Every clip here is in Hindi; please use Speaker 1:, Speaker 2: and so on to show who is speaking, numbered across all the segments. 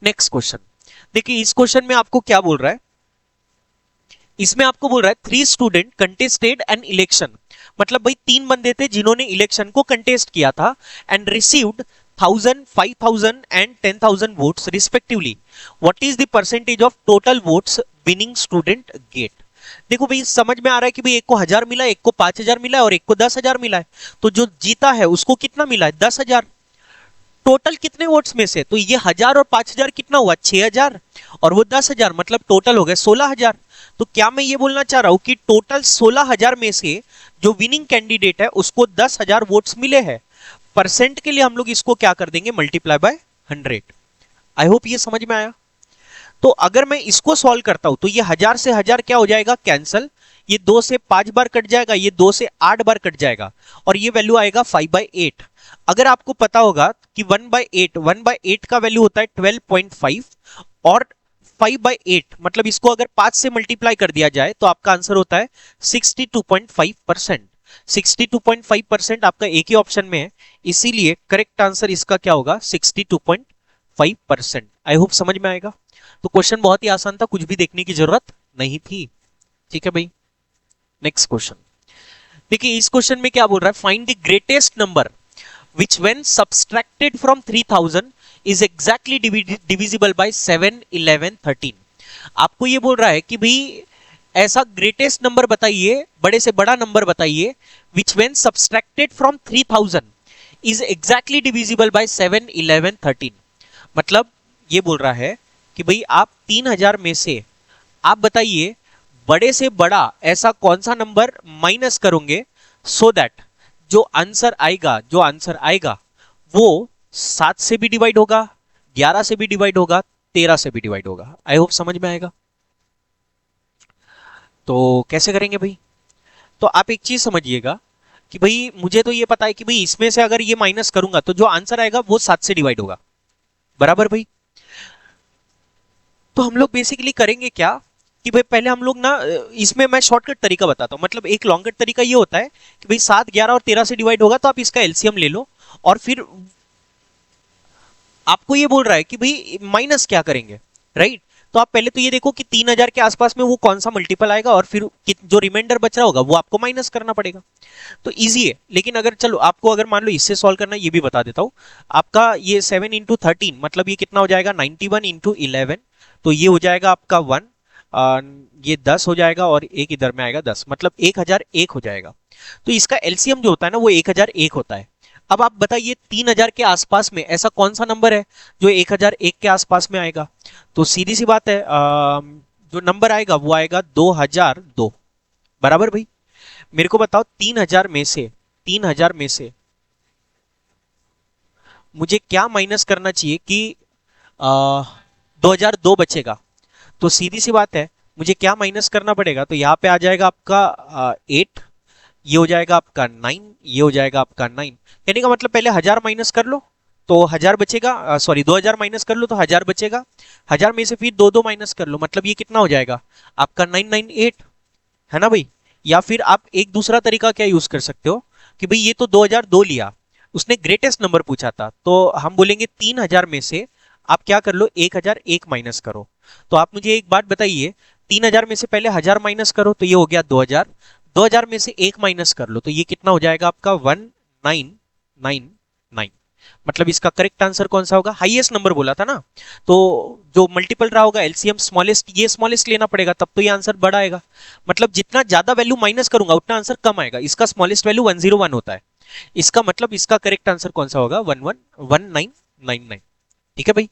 Speaker 1: नेक्स्ट क्वेश्चन देखिए, इस क्वेश्चन में आपको क्या बोल रहा है, इसमें आपको बोल रहा है 3 स्टूडेंट कंटेस्टेड एन इलेक्शन, मतलब भाई 3 बंदे थे जिन्होंने इलेक्शन को कंटेस्ट किया था and received 1000, 5000 and 10,000 votes respectively. What is the percentage of total votes winning student gate. देखो भाई, समझ में आ रहा है कि भाई एक को 1000 मिला, एक को 5000 मिला है और एक को 10,000 मिला है, तो जो जीता है उसको कितना मिला है, 10,000। टोटल कितने वोट्स में से, तो ये 1000 और 5000 कितना हुआ, 6000, और वो 10,000, मतलब टोटल हो गए 16,000। तो क्या मैं ये बोलना चाह रहा हूं कि टोटल 16,000 में से जो विनिंग कैंडिडेट है उसको 10,000 वोट्स मिले हैं। परसेंट के लिए हम लोग इसको क्या कर देंगे, मल्टीप्लाई बाय 100। आई होप ये समझ में आया। तो अगर मैं इसको सॉल्व करता हूं तो ये 1000 से 1000 क्या हो जाएगा, कैंसल। ये 2 से 5 बार कट जाएगा, ये 2 से 8 बार कट जाएगा, और ये वैल्यू आएगा 5/8। अगर आपको पता होगा कि 1/8 का वैल्यू होता है 12.5, और 5/8 मतलब इसको अगर 5 से मल्टीप्लाई कर दिया जाए तो आपका आंसर होता है 62.5%। 62.5% आपका एक ही ऑप्शन में है, इसीलिए करेक्ट आंसर इसका क्या होगा, 62.5%। आई होप समझ में आएगा। तो क्वेश्चन बहुत ही आसान था, कुछ भी देखने की जरूरत नहीं थी। ठीक है भाई, नेक्स्ट क्वेश्चन देखिए, इस क्वेश्चन में क्या बोल रहा है, find the greatest number which when subtracted from 3000 is exactly divisible by 7, 11, 13। आपको ये बोल रहा है कि भाई ऐसा ग्रेटेस्ट नंबर बताइए, बड़े से बड़ा नंबर बताइए, which when subtracted from 3000 is exactly divisible by 7, 11, 13। मतलब ये बोल रहा है कि भाई आप 3000 में से आप बताइए बड़े से बड़ा ऐसा कौन सा नंबर माइनस करोगे, सो दैट जो आंसर आएगा वो 7 से भी डिवाइड होगा, 11 से भी डिवाइड होगा, 13 से भी डिवाइड होगा। आई होप समझ में आएगा। तो कैसे करेंगे भाई, तो आप एक चीज समझिएगा कि भाई मुझे तो ये पता है कि भाई इसमें से अगर ये माइनस करूंगा तो जो आंसर आएगा वो 7 से डिवाइड होगा, बराबर भाई। तो हम लोग बेसिकली करेंगे क्या कि भाई पहले हम लोग ना, इसमें मैं शॉर्टकट तरीका बताता हूं, मतलब एक लॉन्गकट तरीका ये होता है कि भाई 7, 11 और 13 से डिवाइड होगा तो आप इसका एलसीएम ले लो, और फिर आपको ये बोल रहा है कि भाई माइनस क्या करेंगे, राइट। तो आप पहले तो ये देखो कि 3000 के आसपास में वो कौन सा मल्टीपल आएगा, और फिर जो रिमाइंडर बच रहा होगा वो आपको माइनस करना पड़ेगा। तो इजी है, लेकिन अगर चलो आपको अगर मान लो इससे सॉल्व करना, ये भी बता देता हूं। आपका ये 7 इंटू 13 मतलब ये कितना हो जाएगा, 91 इंटू 11, तो ये हो जाएगा आपका 1, ये 10 हो जाएगा, और एक इधर में आएगा 10, मतलब 1001 हो जाएगा। तो इसका एलसीएम जो होता है ना वो 1001 होता है। अब आप बताइए 3000 के आसपास में ऐसा कौन सा नंबर है जो 1001 के आसपास में आएगा। तो सीधी सी बात है, जो नंबर आएगा वो आएगा 2002, बराबर भाई। मेरे को बताओ 3000 में से मुझे क्या माइनस करना चाहिए कि 2002 बचेगा। तो सीधी सी बात है, मुझे क्या माइनस करना पड़ेगा, तो यहाँ पे आ जाएगा आपका 8, ये हो जाएगा आपका 9, ये हो जाएगा आपका 9। यानी का मतलब पहले 1000 माइनस कर लो तो 1000 बचेगा, सॉरी 2000 माइनस कर लो तो 1000 बचेगा। 1000 में से फिर 2 माइनस कर लो, मतलब ये कितना हो जाएगा आपका 998, है ना भाई। या फिर आप एक दूसरा तरीका क्या यूज कर सकते हो कि भाई ये तो 2002 लिया, उसने ग्रेटेस्ट नंबर पूछा था, तो हम बोलेंगे 3000 में से आप क्या कर लो, 1001 माइनस करो। तो आप मुझे एक बात बताइए, 3000 में से पहले 1000 माइनस करो तो ये हो गया 2000, 2000 में से 1 माइनस कर लो तो ये कितना हो जाएगा आपका 1999। मतलब इसका करेक्ट आंसर कौन सा होगा, हाईएस्ट नंबर बोला था ना, तो जो मल्टीपल रहा होगा एलसीएम स्मॉलेस्ट, ये स्मॉलेस्ट लेना पड़ेगा, तब तो ये आंसर बड़ा आएगा। मतलब जितना ज्यादा वैल्यू माइनस करूंगा उतना आंसर कम आएगा, इसका स्मॉलेस्ट वैल्यू 101 होता है। इसका मतलब इसका करेक्ट आंसर कौन सा होगा, 1999। ठीक है भाई,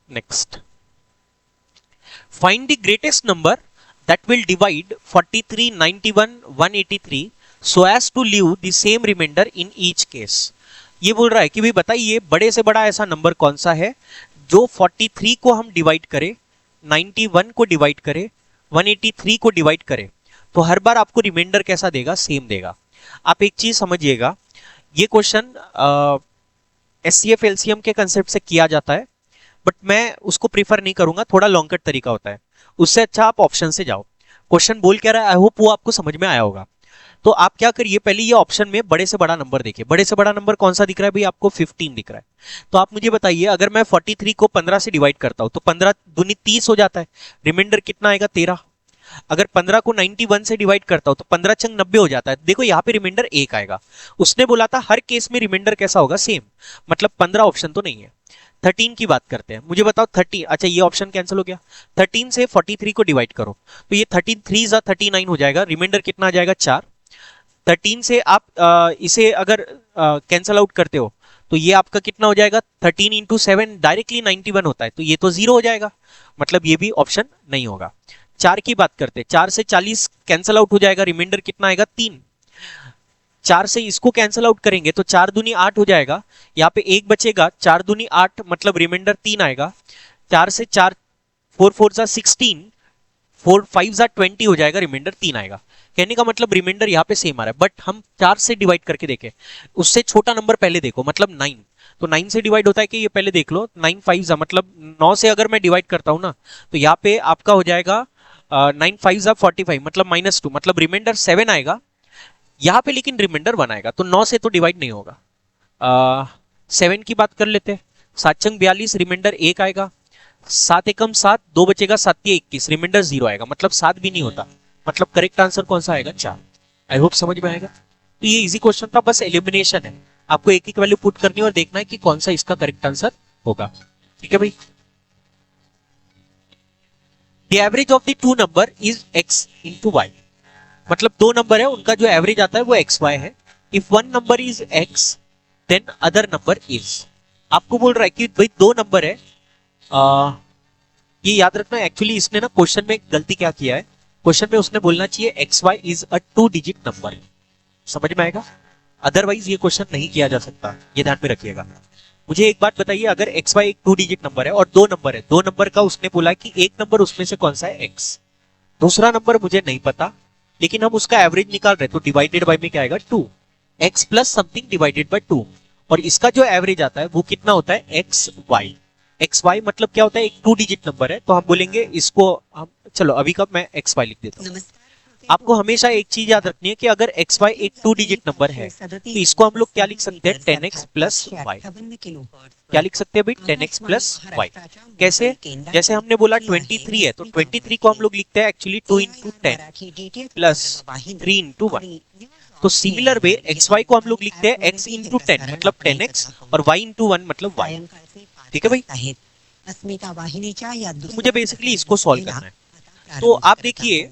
Speaker 1: next, find the greatest number that will divide 43, 91, 183 so as to leave the same remainder in each case। ये बोल रहा है कि भाई बताइए बड़े से बड़ा ऐसा नंबर कौन सा है जो 43 को हम डिवाइड करें, 91 को डिवाइड करें, 183 को डिवाइड करें, तो हर बार आपको रिमाइंडर कैसा देगा, सेम देगा। आप एक चीज समझिएगा, ये क्वेश्चन एचसीएफ एलसीएम के कंसेप्ट से किया जाता है, बट मैं उसको प्रीफर नहीं करूंगा, थोड़ा लॉन्ग कट तरीका होता है, उससे अच्छा आप ऑप्शन से जाओ। क्वेश्चन बोल क्या रहा है, आई होप वो आपको समझ में आया होगा। तो आप क्या करिए, पहले ये ऑप्शन में बड़े से बड़ा नंबर देखिए। बड़े से बड़ा नंबर कौन सा दिख रहा है भाई आपको? 15 दिख रहा है। तो आप मुझे बताइए, अगर मैं 43 को 15 से डिवाइड करता हूं तो 15 दूनी 30 हो जाता है, रिमाइंडर कितना आएगा? 13। अगर 15 को 91 से डिवाइड करता हूं तो 15 चंग 90 हो जाता है। देखो यहाँ पे रिमाइंडर 1 आएगा। उसने बोला था हर केस में रिमाइंडर कैसा होगा? सेम। मतलब 15 ऑप्शन तो नहीं है। 13 की बात करते हैं, मुझे बताओ 30। अच्छा ये ऑप्शन कैंसिल हो गया। 13 से 43 को डिवाइड करो तो ये 13 3 39 हो जाएगा। रिमाइंडर कितना आ जाएगा? 4। 13 से आप इसे अगर कैंसिल आउट करते हो तो ये आपका कितना हो जाएगा? 13 इंटू 7 डायरेक्टली 91 होता है, तो ये तो 0 हो जाएगा। मतलब ये भी ऑप्शन नहीं होगा। 4 की बात करते हैं, 4 से 40 कैंसिल आउट हो जाएगा। रिमाइंडर कितना आएगा? 3। 4 से इसको कैंसिल आउट करेंगे तो 4 दूनी 8 हो जाएगा। यहाँ पे 1 बचेगा, 4 दूनी 8 मतलब रिमाइंडर 3 आएगा। 4 से 4 4 4 जा 16, 4 5 जा 20 हो जाएगा, रिमाइंडर 3 आएगा। कहने का मतलब रिमाइंडर यहाँ पे सेम आ रहा है, बट हम 4 से डिवाइड करके देखें, उससे छोटा नंबर पहले देखो, मतलब 9। तो 9 से डिवाइड होता है कि ये पहले देख लो। 9 5 जा मतलब 9 से अगर मैं डिवाइड करता हूं ना तो यहाँ पे आपका हो जाएगा 9 5 जा 45 मतलब -2, मतलब रिमाइंडर 7 आएगा यहाँ पे, लेकिन रिमाइंडर 1 आएगा। तो 9 से तो डिवाइड नहीं होगा। 7 की बात कर लेते हैं। 7 चंग 42, रिमाइंडर 1 आएगा। 7 एकम 7, 2 बचेगा, 7 या 21, रिमाइंडर 0 आएगा, मतलब 7 भी नहीं होता। मतलब करेक्ट आंसर कौन सा आएगा? 4। आई होप समझ में आएगा। तो ये इजी क्वेश्चन था, बस एलिमिनेशन है। आपको एक एक वैल्यू पुट करनी है और देखना है कि कौन सा इसका करेक्ट आंसर होगा। ठीक है भाई। The average of the two number is x into Y. मतलब दो नंबर है, उनका जो एवरेज आता है वो एक्स वाई है। If one number is X then other number is. आपको बोल रहा है कि भाई दो नंबर है। ये याद रखना, एक्चुअली इसने ना क्वेश्चन में गलती क्या किया है। क्वेश्चन में उसने बोलना चाहिए X Y is a 2 digit number. समझ में आएगा? अदरवाइज ये क्वेश्चन नहीं किया जा सकता, ये ध्यान में रखिएगा। मुझे एक बात बताइए, अगर एक्स वाई एक 2 डिजिट नंबर है और दो नंबर है, दो नंबर का उसने बोला कि एक नंबर उसमें से कौन सा है? एक्स। दूसरा नंबर मुझे नहीं पता, लेकिन हम उसका एवरेज निकाल रहे, तो डिवाइडेड बाय में क्या आएगा? 2। X plus something divided by 2, और इसका जो एवरेज आता है वो कितना होता है? X Y. एक्स वाई मतलब क्या होता है? एक 2 डिजिट नंबर है, तो हम बोलेंगे इसको हम, चलो अभी का मैं एक्स वाई लिख देता हूँ। आपको हमेशा एक चीज याद रखनी है कि अगर एक्स वाई एक 2 डिजिट नंबर है तो इसको हम लोग क्या लिख सकते हैं? 10x plus Y. क्या लिख सकते हैं भाई? 10x plus Y. कैसे? जैसे हमने बोला 23 है, तो 23 को हम लोग लिखते हैं एक्चुअली 2 इंटू 10 प्लस 3 इंटू 1। तो सिमिलर वे एक्स वाई को हम लोग लिखते हैं x इंटू 10 मतलब 10x और y इंटू 1 मतलब y। ठीक है भाई। मुझे बेसिकली इसको सॉल्व करना है। तो आप देखिए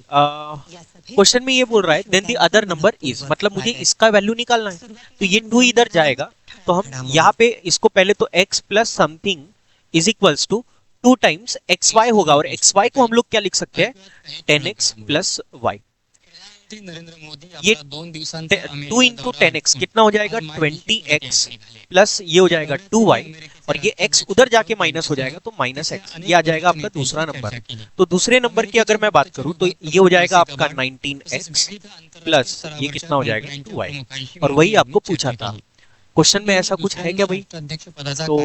Speaker 1: क्वेश्चन में ये बोल रहा है then the other number is, मतलब मुझे इसका वैल्यू निकालना है। तो ये 2 इधर जाएगा, तो हम यहाँ पे इसको पहले तो x plus something is equals to 2 times X Y होगा, और एक्स वाई को हम लोग क्या लिख सकते हैं? 10x plus Y. ये 2 इंटू 10x कितना हो जाएगा? 20x प्लस ये हो जाएगा 2y, और ये x उधर जाके माइनस हो जाएगा तो माइनस x। ये आ जाएगा आपका दूसरा नंबर। तो दूसरे नंबर की अगर मैं बात करूं तो ये हो जाएगा आपका 19x प्लस ये कितना हो जाएगा? 2y। और वही आपको पूछा था क्वेश्चन में, ऐसा कुछ है क्या भाई? तो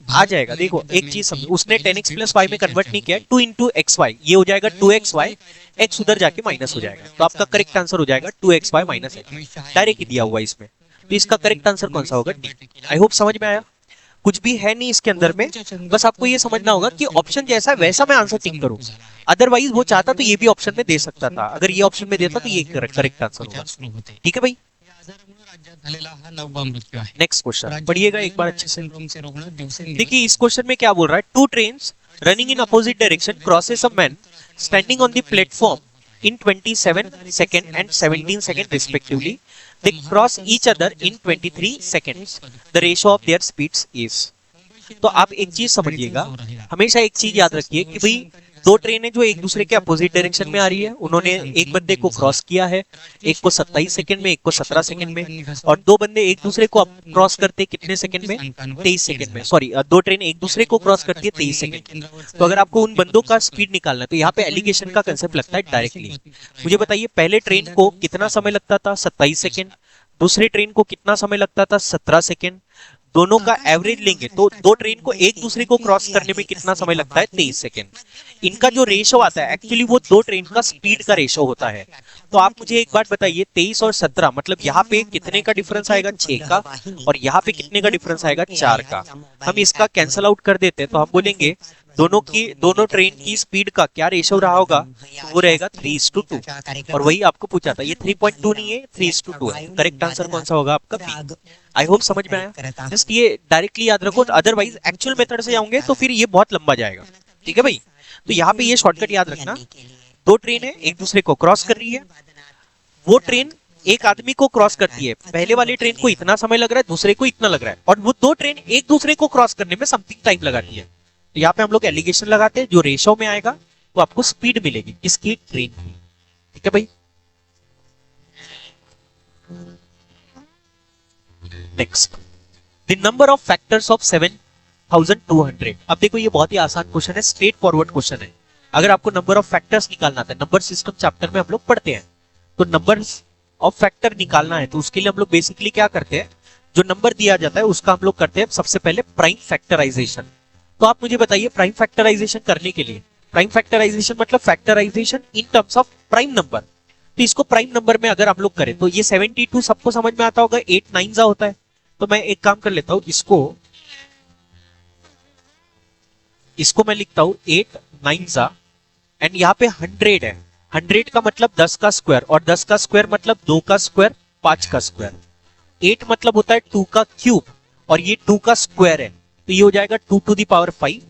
Speaker 1: आ जाएगा। देखो एक चीज समझो, उसने 10x प्लस वाई में कन्वर्ट नहीं किया, 2 इंटू एक्स वाई, ये हो जाएगा 2x वाई, x उधर जाके माइनस हो जाएगा, तो आपका करेक्ट आंसर हो जाएगा 2x y minus x। Direct ही दिया हुआ इसमें, तो इसका करेक्ट आंसर कौन सा होगा? डी। आई होप समझ में आया। कुछ भी है नहीं इसके अंदर में, बस आपको ये समझना होगा कि ऑप्शन जैसा है वैसा मैं आंसर टिक करूं। अदरवाइज वो चाहता तो ये भी ऑप्शन में दे सकता था, अगर ये ऑप्शन में देता तो ये करेक्ट आंसर होगा। ठीक है भाई। नेक्स्ट क्वेश्चन पढ़िएगा एक बार अच्छे से। देखिए इस क्वेश्चन में क्या बोल रहा है? 2 trains running in opposite direction crosses a man standing on the platform in 27 second and 17 second respectively. They cross each other in 23 seconds. The ratio of their speeds is. तो आप एक चीज समझिएगा, हमेशा एक चीज याद रखिए कि भाई दो ट्रेनें जो एक दूसरे के अपोजिट डायरेक्शन में आ रही है, उन्होंने एक बंदे को क्रॉस किया है, एक को 27 सेकंड में, एक को 17 सेकंड में, और दो बंदे एक दूसरे को क्रॉस करते कितने सेकंड में? 23 सेकंड में। सॉरी, दो ट्रेन एक दूसरे को क्रॉस करती है 23 सेकंड। तो अगर आपको उन बंदों का स्पीड निकालना है तो यहाँ पे एलिगेशन का कंसेप्ट लगता है डायरेक्टली। मुझे बताइए पहले ट्रेन को कितना समय लगता था? 27 सेकंड। दूसरे ट्रेन को कितना समय लगता था? 17 सेकंड। दोनों का एवरेज लेंगे तो दो ट्रेन को एक दूसरे को क्रॉस करने में कितना समय लगता है, 23 सेकेंड। इनका जो रेशो आता है एक्चुअली वो दो ट्रेन का स्पीड का रेशो होता है। तो आप मुझे एक बात बताइए, 23 और 17 मतलब यहाँ पे कितने का डिफरेंस आएगा, 6 का, और यहाँ पे कितने का डिफरेंस आएगा, 4 का। हम इसका कैंसल आउट कर देते हैं तो हम बोलेंगे दोनों ट्रेन की स्पीड का क्या रेशो रहा होगा, तो वो रहेगा 3:2। और वही आपको पूछा था, ये 3.2 नहीं है, 3:2 है। करेक्ट आंसर कौन सा होगा आपका, बी। आई होप समझ में आया। जस्ट ये डायरेक्टली याद रखो, अदरवाइज एक्चुअल मेथड से जाओगे तो फिर ये बहुत लंबा जाएगा। ठीक है भाई, तो यहाँ पे ये शॉर्टकट याद रखना। दो ट्रेन है, एक दूसरे को क्रॉस कर रही है। वो ट्रेन एक आदमी को क्रॉस करती है, पहले वाली ट्रेन को इतना समय लग रहा है, दूसरे को इतना लग रहा है, और वो दो ट्रेन एक दूसरे को क्रॉस करने में समथिंग टाइम लगाती है। तो यहाँ पे हम लोग एलिगेशन लगाते हैं, जो रेशो में आएगा वो आपको स्पीड मिलेगी किसकी, ट्रेन की। ठीक है भाई, next, the number of factors of 7,200। अब देखो ये बहुत ही आसान क्वेश्चन है, स्ट्रेट फॉरवर्ड क्वेश्चन है। अगर आपको नंबर ऑफ फैक्टर्स निकालना था, नंबर सिस्टम चैप्टर में हम लोग पढ़ते हैं, तो नंबर ऑफ फैक्टर निकालना है तो उसके लिए हम लोग बेसिकली क्या करते हैं, जो नंबर दिया जाता है उसका हम लोग करते हैं सबसे पहले प्राइम फैक्टराइजेशन। तो आप मुझे बताइए, प्राइम फैक्टराइजेशन करने के लिए, प्राइम फैक्टराइजेशन मतलब factorization in terms of prime number. तो इसको प्राइम नंबर में अगर हम लोग करें तो ये 72 सबको समझ में आता होगा, 8 9 जा होता है। तो मैं एक काम कर लेता हूं, इसको इसको मैं लिखता हूं 8 9 जा, एंड यहाँ पे 100 है। 100 का मतलब 10 का स्क्वायर, और 10 का स्क्वायर मतलब 2 का स्क्वायर, 5 का स्क्वायर। 8 मतलब होता है 2 का क्यूब, और ये 2 का स्क्वायर है, तो ये हो जाएगा 2 to the power 5।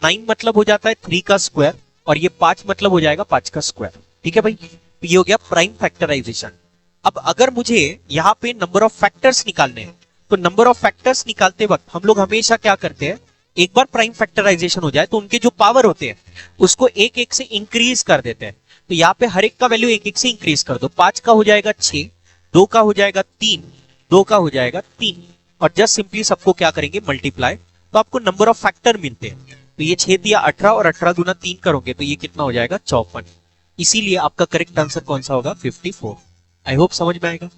Speaker 1: 9 मतलब हो जाता है 3 का स्क्वायर, और ये 5 मतलब हो जाएगा 5 का स्क्वायर। ठीक है भाई, तो ये हो गया प्राइम फैक्टराइजेशन। अब अगर मुझे यहाँ पे नंबर ऑफ फैक्टर्स निकालने हैं, तो नंबर ऑफ फैक्टर्स निकालते वक्त हम लोग हमेशा क्या करते हैं, एक बार प्राइम फैक्टराइजेशन हो जाए तो उनके जो पावर होते हैं उसको एक एक से इंक्रीज कर देते हैं। तो यहाँ पे हर एक का वैल्यू एक एक से इंक्रीज कर दो, 5 का हो जाएगा 6, 2 का हो जाएगा 3, 2 का हो जाएगा 3, और जस्ट सिंपली सबको क्या करेंगे, मल्टीप्लाई, तो आपको नंबर ऑफ फैक्टर मिलते हैं। तो ये 6 दिया 18, और 18 गुना 3 करोगे तो ये कितना हो जाएगा, 54। इसीलिए आपका करेक्ट आंसर कौन सा होगा, 54। आई होप समझ में आएगा।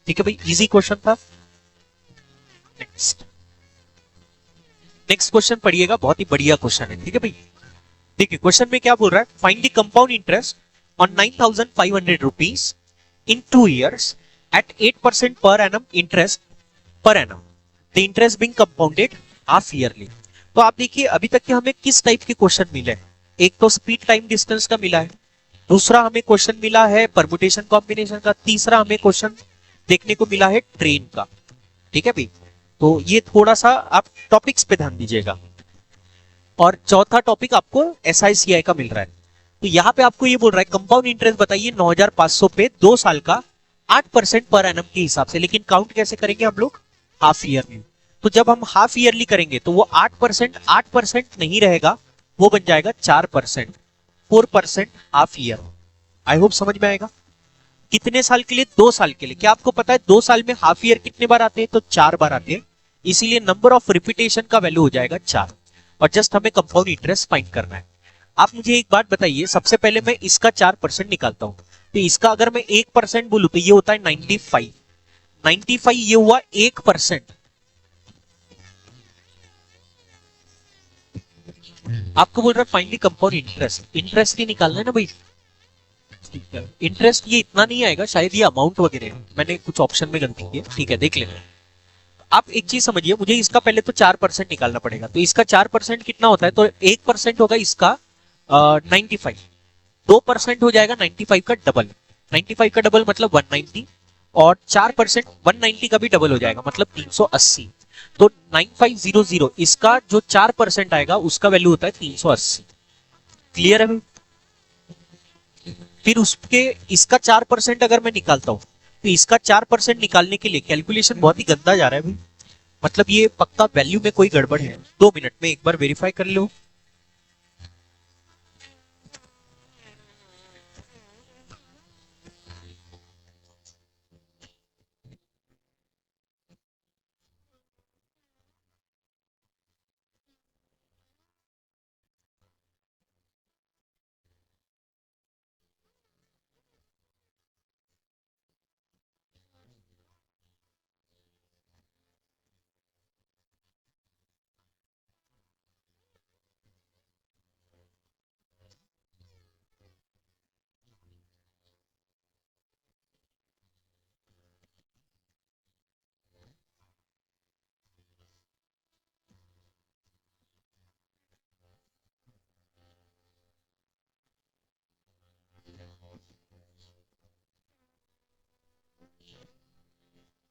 Speaker 1: ठीक है भाई, इजी क्वेश्चन था। नेक्स्ट, नेक्स्ट क्वेश्चन पढ़िएगा, बहुत ही बढ़िया क्वेश्चन है। ठीक है भाई, देखिए क्वेश्चन में क्या बोल रहा है, find the compound interest on 9,500 rupees in 2 years at 8% per annum interest per annum, the interest being compounded half yearly। तो आप देखिए अभी तक के हमें किस टाइप के क्वेश्चन मिले हैं, एक तो स्पीड टाइम डिस्टेंस का मिला है, दूसरा हमें क्वेश्चन मिला है परमुटेशन कॉम्बिनेशन का, तीसरा हमें क्वेश्चन देखने को मिला है ट्रेन का। ठीक है भाई, तो ये थोड़ा सा आप टॉपिक्स पे ध्यान दीजिएगा। और चौथा टॉपिक आपको एसआईसीआई का मिल रहा है। तो यहाँ पे आपको ये बोल रहा है कंपाउंड इंटरेस्ट बताइए 9,500 पे 2 साल का 8% पर एनम के हिसाब से, लेकिन काउंट कैसे करेंगे हम लोग, हाफ ईयरली। तो जब हम हाफ ईयरली करेंगे तो वो 8% नहीं रहेगा, वो बन जाएगा 4%, 4% हाफ ईयर। आई होप समझ में आएगा। कितने साल के लिए, 2 साल के लिए। क्या आपको पता है 2 साल में हाफ ईयर कितने बार आते हैं, तो 4 बार आते हैं। इसीलिए नंबर ऑफ रिपीटेशन का वैल्यू हो जाएगा 4, और जस्ट हमें कंपाउंड इंटरेस्ट फाइंड करना है। आप मुझे एक बात बताइए, सबसे पहले मैं इसका 4% निकालता हूं, तो इसका अगर मैं 1% बोलूं तो ये होता है 95। 95 ये हुआ 1%। आपको बोल रहा है फाइनली कंपाउंड इंटरेस्ट, इंटरेस्ट ही निकालना है ना भाई। इंटरेस्ट ये इतना नहीं आएगा, शायद ये अमाउंट वगैरह है, मैंने कुछ ऑप्शन में गलती की है। ठीक है, देख लेना। आप एक चीज समझिए, मुझे इसका पहले तो 4% निकालना पड़ेगा, तो इसका 4% कितना होता है, तो 1% होगा इसका 95, 2% हो जाएगा 95 का डबल, 95 का डबल मतलब 190, और 4% 190 का भी डबल हो जाएगा मतलब 380। तो 9500 इसका जो 4% आएगा उसका वैल्यू होता है 380। क्लियर है भाई। फिर उसके इसका 4% अगर मैं निकालता हूं, तो इसका 4% निकालने के लिए कैलकुलेशन बहुत ही गंदा जा रहा है भाई, मतलब ये पक्का वैल्यू में कोई गड़बड़ है। 2 मिनट में एक बार वेरीफाई कर लो।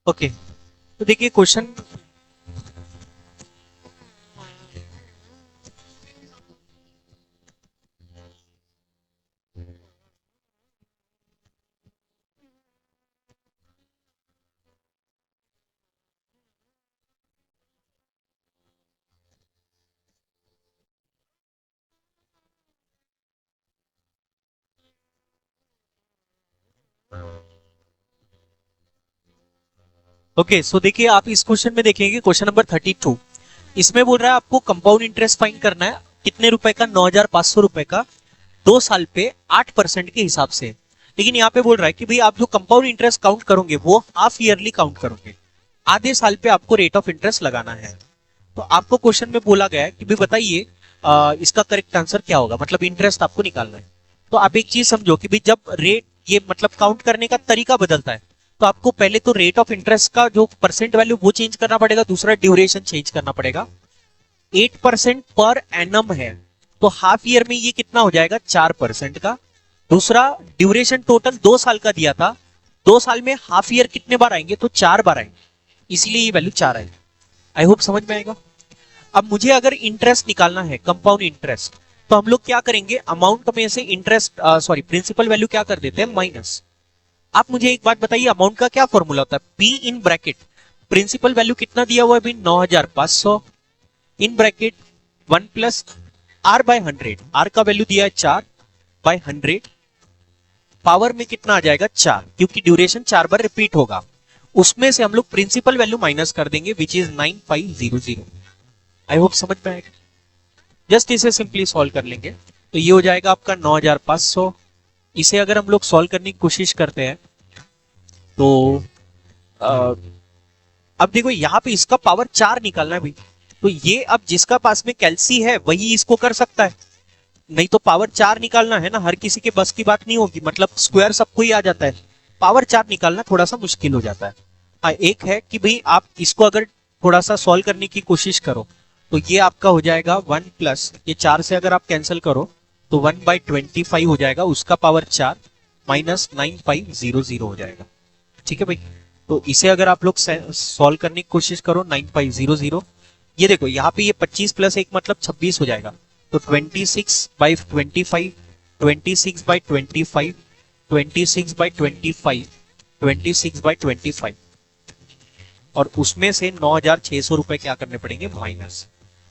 Speaker 1: ओके, तो देखिए क्वेश्चन, ओके सो देखिए आप इस क्वेश्चन में देखेंगे क्वेश्चन नंबर 32, इसमें बोल रहा है आपको कंपाउंड इंटरेस्ट फाइंड करना है कितने रुपए का, 9,500 रुपए का, 2 साल पे 8% के हिसाब से। लेकिन यहाँ पे बोल रहा है कि भाई आप जो कंपाउंड इंटरेस्ट काउंट करोगे वो हाफ ईयरली काउंट करोगे, आधे साल पे आपको रेट ऑफ इंटरेस्ट लगाना है। तो आपको क्वेश्चन में बोला गया है कि भाई बताइए इसका करेक्ट आंसर क्या होगा, मतलब इंटरेस्ट आपको निकालना है। तो आप एक चीज समझो कि भाई जब रेट ये मतलब काउंट करने का तरीका बदलता है, तो आपको पहले तो रेट ऑफ इंटरेस्ट का जो परसेंट वैल्यू वो चेंज करना पड़ेगा, दूसरा ड्यूरेशन चेंज करना पड़ेगा। 8% पर एनम है, तो हाफ ईयर में ये कितना हो जाएगा, 4% का। दूसरा ड्यूरेशन टोटल 2 साल का दिया था, 2 साल में हाफ ईयर कितने बार आएंगे, तो 4 बार आएंगे, इसलिए ये वैल्यू 4 आएगी। आई होप समझ में आएगा। अब मुझे अगर इंटरेस्ट निकालना है, कंपाउंड इंटरेस्ट, तो हम लोग क्या करेंगे, अमाउंट में से इंटरेस्ट सॉरी प्रिंसिपल वैल्यू क्या कर देते हैं, माइनस। आप मुझे एक बात बताइए, अमाउंट का क्या फॉर्मूला होता है, P in bracket principal value कितना दिया हुआ है अभी, 9,500 in bracket 1 plus R by 100, R का वैल्यू दिया है 4 बाय 100, पावर में कितना आ जाएगा 4, क्योंकि ड्यूरेशन 4 बार रिपीट होगा, उसमें से हम लोग प्रिंसिपल वैल्यू माइनस कर देंगे विच इज 9500। आई होप समझ में आएगा। जस्ट इसे सिंपली सॉल्व कर लेंगे, तो ये हो जाएगा आपका 9,500। इसे अगर हम लोग सॉल्व करने की कोशिश करते हैं तो अब देखो यहाँ पे इसका पावर 4 निकालना है भाई, तो ये अब जिसका पास में कैल्सी है वही इसको कर सकता है, नहीं तो पावर 4 निकालना है ना, हर किसी के बस की बात नहीं होगी, मतलब स्क्वायर सबको ही आ जाता है, पावर 4 निकालना थोड़ा सा मुश्किल हो जाता है। हाँ एक है कि भाई आप इसको अगर थोड़ा सा सॉल्व करने की कोशिश करो, तो ये आपका हो जाएगा 1 प्लस, ये 4 से अगर आप कैंसिल करो तो 1/25 हो जाएगा, उसका पावर 4 माइनस 9500 हो जाएगा। ठीक है भाई, तो इसे अगर आप लोग सॉल्व करने की कोशिश करो 9500, ये देखो यहाँ पे ये 25 प्लस 1 मतलब 26 हो जाएगा, तो 26/25, 26/25, 26/25, 26/25, और उसमें से 9,600 रुपए क्या करने पड़ेंगे, माइनस।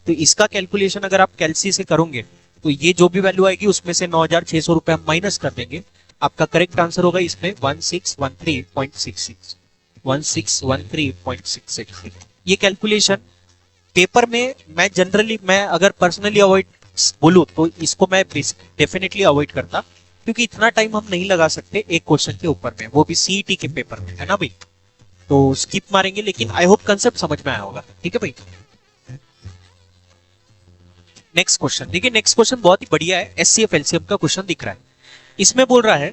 Speaker 1: तो इसका कैलकुलेशन अगर आप कैलसी से करोगे तो ये जो भी वैल्यू आएगी उसमें से 9,600 रुपए हम माइनस कर देंगे, आपका करेक्ट आंसर होगा इसमें 1613.66, 1613.66। ये कैलकुलेशन पेपर में मैं जनरली, मैं अगर पर्सनली अवॉइड बोलूं तो इसको मैं डेफिनेटली अवॉइड करता, क्योंकि इतना टाइम हम नहीं लगा सकते एक क्वेश्चन के ऊपर में, वो भी सीईटी के पेपर में, है ना भाई, तो स्किप मारेंगे। लेकिन आई होप कंसेप्ट समझ में आया होगा। ठीक है भाई, नेक्स्ट क्वेश्चन देखिए, नेक्स्ट क्वेश्चन बहुत ही बढ़िया है, एचसीएफ एलसीएम का क्वेश्चन दिख रहा है। इसमें बोल रहा है,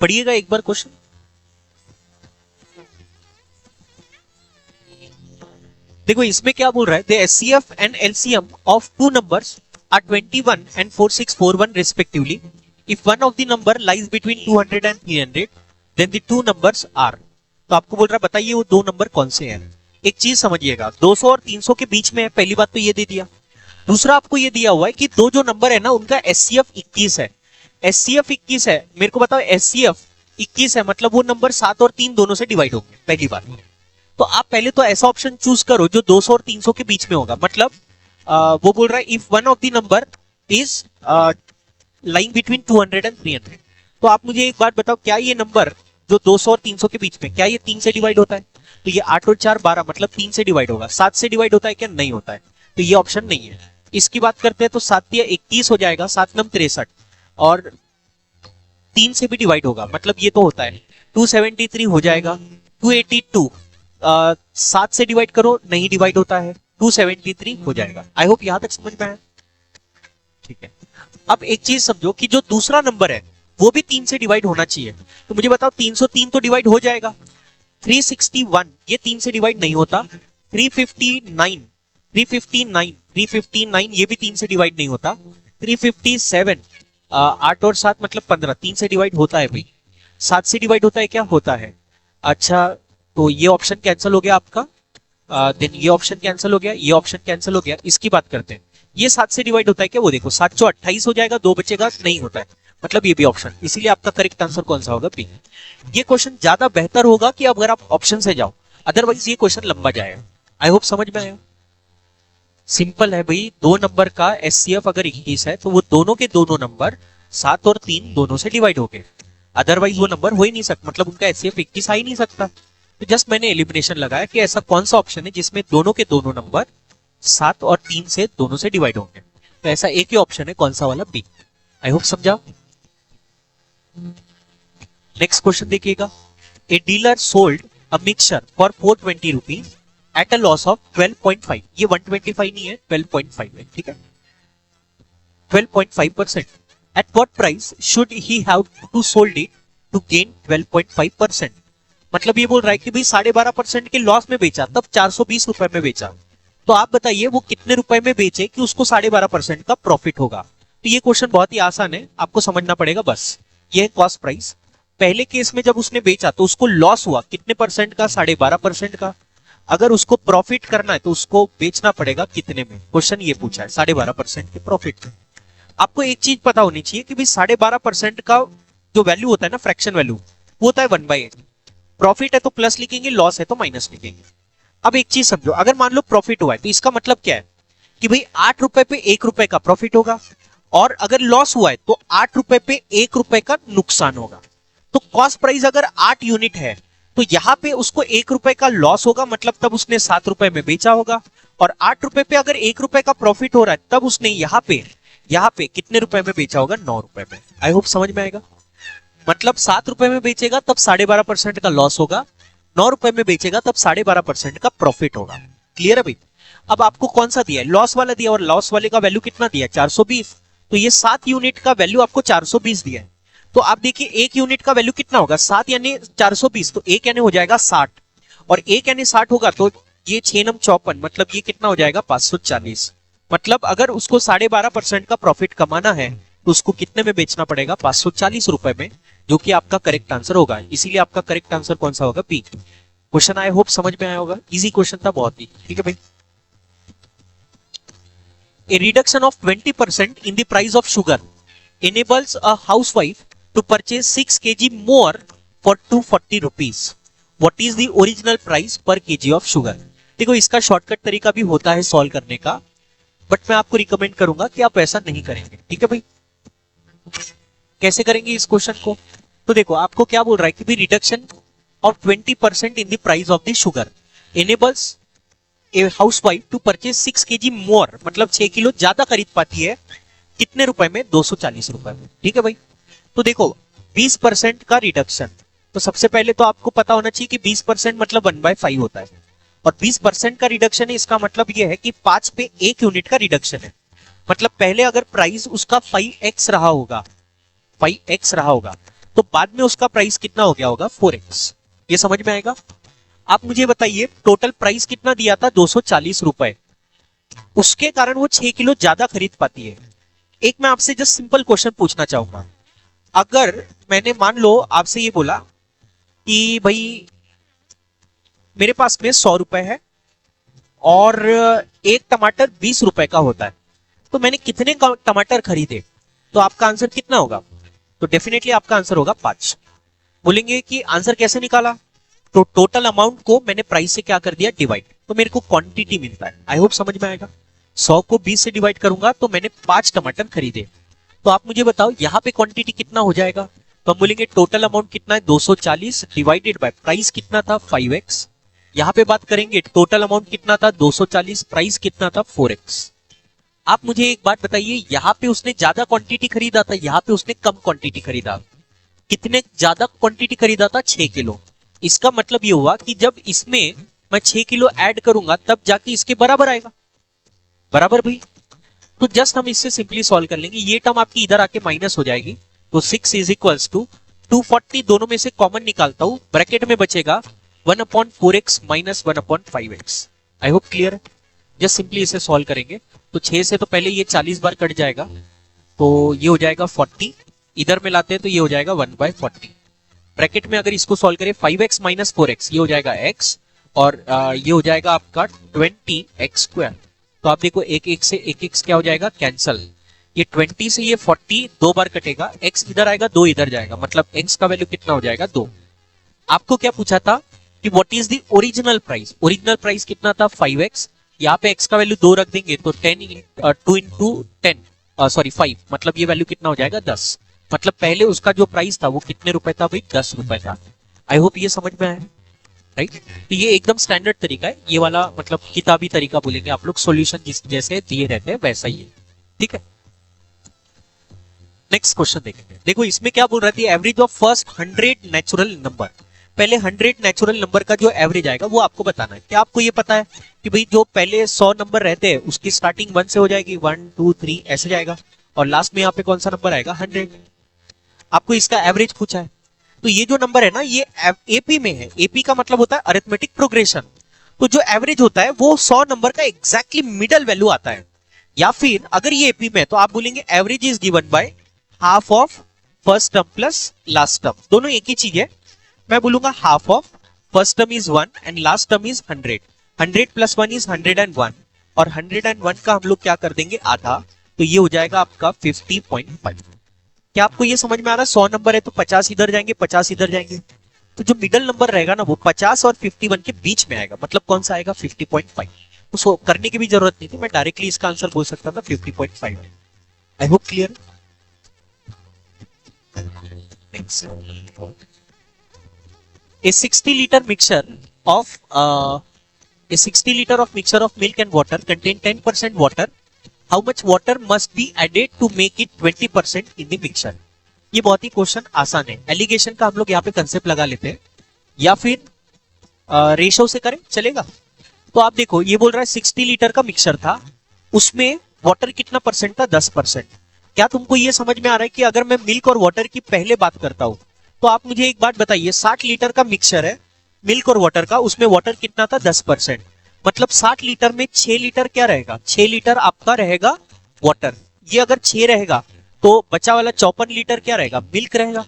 Speaker 1: पढ़िएगा एक बार क्वेश्चन। देखो इसमें क्या बोल रहा है, the HCF and LCM of two numbers are 21 and 4641 respectively. If one of the number lies between 200 and 300, then the two numbers are. तो आपको बोल रहा है बताइए वो दो नंबर कौन से हैं। एक चीज समझिएगा, 200 और 300 के बीच में है, पहली बात तो ये दे दिया। दूसरा आपको ये दिया हुआ है कि दो जो नंबर है ना उनका एचसीएफ 21 है, एचसीएफ 21 है। मेरे को बताओ एचसीएफ 21 है मतलब वो नंबर 7 और 3 दोनों से डिवाइड होंगे, पहली बात। तो आप पहले तो ऐसा ऑप्शन चूज करो जो 200 और 300 के बीच में होगा, मतलब वो बोल रहा है if one of the number is lying between 200 and 300। तो आप मुझे एक बात बताओ, क्या ये नंबर जो 200 और 300 के बीच में, क्या ये 3 से डिवाइड होता है? तो ये 8 और 4 12 मतलब 3 से डिवाइड होगा। 7 से डिवाइड होता है क्या? नहीं होता है, तो ये ऑप्शन नहीं है। इसकी बात करते हैं तो 7 या 21 हो जाएगा, 7 नम 63, और 3 से भी डिवाइड होगा, मतलब ये तो होता है। 273 हो जाएगा, 282 7 से डिवाइड करो, नहीं डिवाइड होता है, 273 हो जाएगा। आई होप यहां तक समझ में आया। ठीक है, अब एक चीज समझो कि जो दूसरा नंबर है वो भी 3 से डिवाइड होना चाहिए। तो मुझे बताओ 303 तो डिवाइड हो जाएगा, 361 ये 3 से डिवाइड नहीं होता, 359 ये भी 3 से डिवाइड नहीं होता, 357 8 और 7 मतलब 15 3 से डिवाइड होता है भाई। 7 से डिवाइड होता है क्या? होता है। अच्छा, तो ये ऑप्शन कैंसिल हो गया आपका, देन ये ऑप्शन कैंसिल हो गया, ये ऑप्शन कैंसिल हो गया। इसकी बात करते हैं, ये 7 से डिवाइड होता है क्या? वो देखो 7 चौ 28 हो जाएगा, 2 बचेगा, नहीं होता है, मतलब ये भी ऑप्शन। इसीलिए आपका करेक्ट आंसर कौन सा होगा? बी। ये क्वेश्चन ज्यादा बेहतर होगा कि अगर आप ऑप्शन से जाओ, अदरवाइज ये क्वेश्चन लंबा जाएगा। आई होप समझ में आया। सिंपल है भाई, 2 नंबर का एचसीएफ अगर 21 है तो वो दोनों के दोनों नंबर 7 और 3 दोनों से डिवाइड हो गए, अदरवाइज वो नंबर हो ही नहीं सकता, मतलब उनका एचसीएफ 21 आ ही नहीं सकता। तो जस्ट मैंने एलिमिनेशन लगाया कि ऐसा कौन सा ऑप्शन है जिसमें दोनों के दोनों नंबर 7 और 3 से दोनों से डिवाइड होंगे। तो ऐसा एक ही ऑप्शन है, कौन सा वाला? बी। आई होप समझा। नेक्स्ट क्वेश्चन देखिएगा। A dealer sold a mixture for 420 rupees at a loss of 12.5। ये 125 नहीं है, 12.5 है, ठीक है, 12.5%। At what price should he have to sold it to gain 12.5%? मतलब ये बोल रहा है कि भाई 12.5% के लॉस में बेचा, तब 420 रुपए में बेचा। तो आप बताइए वो कितने रुपए में बेचे कि उसको 12.5% का प्रॉफिट होगा। तो ये क्वेश्चन बहुत ही आसान है, आपको समझना पड़ेगा बस। ये है कॉस्ट प्राइस। पहले केस में जब उसने बेचा तो उसको लॉस हुआ कितने परसेंट का? 12.5% का। अगर उसको प्रॉफिट करना है तो उसको बेचना पड़ेगा कितने में? क्वेश्चन ये पूछा है, 12.5% के प्रॉफिट में। आपको एक चीज पता होनी चाहिए कि भाई 12.5% का जो वैल्यू होता है ना, फ्रैक्शन वैल्यू, वो होता है 1/8। प्रॉफिट है तो प्लस लिखेंगे, लॉस है तो माइनस लिखेंगे। अब एक चीज समझो, अगर मान लो प्रॉफिट हुआ है तो इसका मतलब क्या है कि भाई 8 रुपए पे 1 रुपए का प्रॉफिट होगा, और अगर लॉस हुआ है तो 8 रुपए पे 1 रुपए का नुकसान होगा। तो कॉस्ट प्राइस अगर 8 यूनिट है तो यहां पे उसको 1 रुपए का लॉस होगा, मतलब तब उसने 7 रुपए में बेचा होगा। और 8 रुपए पे अगर 1 रुपए का प्रॉफिट हो रहा है तब उसने यहाँ पे कितने रुपए में बेचा होगा? 9 रुपए में। आई होप समझ में आएगा। मतलब 7 रुपए में बेचेगा तब 12.5% का लॉस होगा, 9 रुपए में बेचेगा तब 12.5% का प्रॉफिट होगा। क्लियर है भाई? अब आपको कौन सा दिया है? लॉस वाला दिया, और लॉस वाले का वैल्यू कितना दिया? 420। तो ये 7 यूनिट का वैल्यू आपको 420 दिया है। तो आप देखिए 1 यूनिट का वैल्यू कितना होगा? 7 यानी 420, तो 1 यानी हो जाएगा 60, और 1 यानी 60 होगा तो ये 6 नम 54, मतलब ये कितना हो जाएगा? 540। मतलब अगर उसको 12.5% का प्रॉफिट कमाना है तो उसको कितने में बेचना पड़ेगा? 540 रुपए में, जो कि आपका करेक्ट आंसर होगा। इसीलिए आपका करेक्ट आंसर कौन सा होगा? बी। क्वेश्चन आई होप समझ में आया होगा, इजी क्वेश्चन था बहुत ही, ठीक है भाई। A reduction of 20% in the price of sugar enables a housewife to purchase 6 kg more for 240 rupees. What is the original price per kg of sugar? देखो इसका शॉर्टकट तरीका भी होता है सॉल्व करने का, बट मैं आपको रिकमेंड करूंगा कि आप ऐसा नहीं करेंगे, ठीक है भाई। कैसे करेंगे इस क्वेश्चन को? तो देखो आपको क्या बोल रहा है कि भाई reduction of 20% in the price of the sugar enables a housewife to purchase 6 kg more, मतलब 6 किलो ज्यादा खरीद पाती है कितने रुपए में? 240 रुपए में, ठीक है भाई। तो देखो 20% का रिडक्शन, तो सबसे पहले तो आपको पता होना चाहिए कि 20% मतलब 1/5 होता है, और 20% का रिडक्शन है, इसका मतलब यह है कि 5 पे 1 यूनिट का रिडक्शन है। मतलब पहले अगर प्राइस उसका 5x रहा होगा, 5x रहा होगा, तो बाद में उसका प्राइस कितना हो गया होगा? 4x। ये समझ में आएगा? आप मुझे बताइए टोटल प्राइस कितना दिया था? 240 रुपए। उसके कारण वो 6 किलो ज्यादा खरीद पाती है। एक मैं आपसे जस्ट सिंपल क्वेश्चन पूछना चाहूंगा, अगर मैंने मान लो आपसे ये बोला कि भाई मेरे पास में 100 रुपए है और एक टमाटर 20 रुपए का होता है, तो मैंने कितने टमाटर खरीदे? तो आपका आंसर कितना होगा? तो डेफिनेटली आपका आंसर होगा 5। बोलेंगे कि आंसर कैसे निकाला? तो टोटल अमाउंट को मैंने प्राइस से क्या कर दिया? डिवाइड, तो मेरे को क्वांटिटी मिलता है। आई होप समझ में आएगा। 100 को 20 से डिवाइड करूंगा तो मैंने 5 टमाटर खरीदे। तो आप मुझे बताओ यहाँ पे क्वांटिटी कितना हो जाएगा? तो हम बोलेंगे टोटल अमाउंट कितना है? 240 डिवाइडेड बाय प्राइस कितना था? 5x। यहाँ पे बात करेंगे टोटल अमाउंट कितना था? 240, प्राइस कितना था? 4x। आप मुझे एक बात बताइए, यहाँ पे उसने ज्यादा क्वांटिटी खरीदा था, यहाँ पे उसने कम क्वांटिटी खरीदा। कितने ज्यादा क्वांटिटी खरीदा था? 6 किलो। इसका मतलब ये हुआ कि जब इसमें मैं 6 किलो ऐड करूंगा तब जाके इसके बराबर आएगा, बराबर भाई। तो जस्ट हम इससे सिंपली सॉल्व कर लेंगे, ये टर्म आपकी इधर आके माइनस हो जाएगी, तो 6 इज इक्वल्स टू 240, दोनों में से कॉमन निकालता हूं, ब्रैकेट में बचेगा 1/4x minus 1/5x। I hope clear है। जस्ट सिंपली इसे सॉल्व करेंगे तो 6 से तो पहले ये 40 बार कट जाएगा, तो ये हो जाएगा 40, इधर में लाते हैं तो ये हो जाएगा 1/40। ब्रैकेट में अगर इसको सॉल्व करें 5x माइनस 4x, ये हो जाएगा x, और ये हो जाएगा आपका 20x स्क्वायर। तो आप देखो एक एक से एक x क्या हो जाएगा, कैंसल। ये 20 से ये 40 दो बार कटेगा, x इधर आएगा, 2 इधर जाएगा, मतलब x का वैल्यू कितना हो जाएगा, 2। आपको क्या पूछा था कि what is the original price, original price कितना था 5x, यहाँ पे x का वैल्यू 2 रख देंगे तो 2 इंटू 10 सॉरी 5, मतलब ये वैल्यू कितना हो जाएगा 10। मतलब पहले उसका जो प्राइस था वो कितने रुपए था भाई, 10 रुपए था। आई होप ये समझ में आया, राइट। तो ये एकदम स्टैंडर्ड तरीका है, ये वाला मतलब किताबी तरीका बोलेंगे आप लोग, सॉल्यूशन जिस जैसे दिए रहते हैं वैसा ही है, ठीक है। नेक्स्ट क्वेश्चन देखेंगे। देखो इसमें क्या बोल रहा थी, average of first 100 natural number. पहले 100 नेचुरल नंबर का जो एवरेज आएगा वो आपको बताना है। क्या आपको ये पता है कि भाई जो पहले 100 नंबर रहते हैं उसकी स्टार्टिंग 1 से हो जाएगी, 1 2 3 ऐसे जाएगा, और लास्ट में यहाँ पे कौन सा नंबर आएगा, 100। आपको इसका एवरेज पूछा है, तो ये जो नंबर है ना ये एपी में है, एपी का मतलब होता है अरिथमेटिक प्रोग्रेशन। तो जो एवरेज होता है वो 100 नंबर का एग्जैक्टली मिडल वैल्यू आता है। या फिर अगर ये एपी में है तो आप बोलेंगे average is given by half of first term plus last term, दोनों एक ही चीज है। मैं बोलूंगा half of first term is 1 and last term is 100, 100 plus 1 is 101, और 101 का हम लोग क्या कर देंगे आधा, तो ये हो जाएगा आपका 50.5। क्या आपको ये समझ में आ रहा है, 100 नंबर है तो 50 इधर जाएंगे, 50 इधर जाएंगे, तो जो मिडल नंबर रहेगा ना वो 50 और 51 के बीच में आएगा, मतलब कौन सा आएगा 50.5। उसको करने की भी जरूरत नहीं थी, मैं डायरेक्टली इसका आंसर बोल सकता था 50.5। I hope clear. A 60 liter mixture of a 60 liter of mixture of milk and water contain 10% water. How much water must be added to make it 20% in the mixture? ये बहुत ही क्वेश्चन आसान है। एलिगेशन का हम लोग यहाँ पे कंसेप्ट लगा लेते हैं, या फिर रेशो से करें चलेगा। तो आप देखो ये बोल रहा है 60 लीटर का मिक्सर था, उसमें वाटर कितना परसेंट था, 10%। क्या तुमको ये समझ में आ रहा है कि अगर मैं मिल्क और वाटर की पहले बात करता हूं तो आप मुझे एक बात बताइए, 60 लीटर का मिक्सचर है मिल्क और वाटर का, उसमें वाटर कितना था 10%, मतलब 60 लीटर में 6 लीटर क्या रहेगा, 6 लीटर आपका रहेगा वाटर। ये अगर 6 रहेगा तो बचा वाला 54 लीटर क्या रहेगा, मिल्क रहेगा।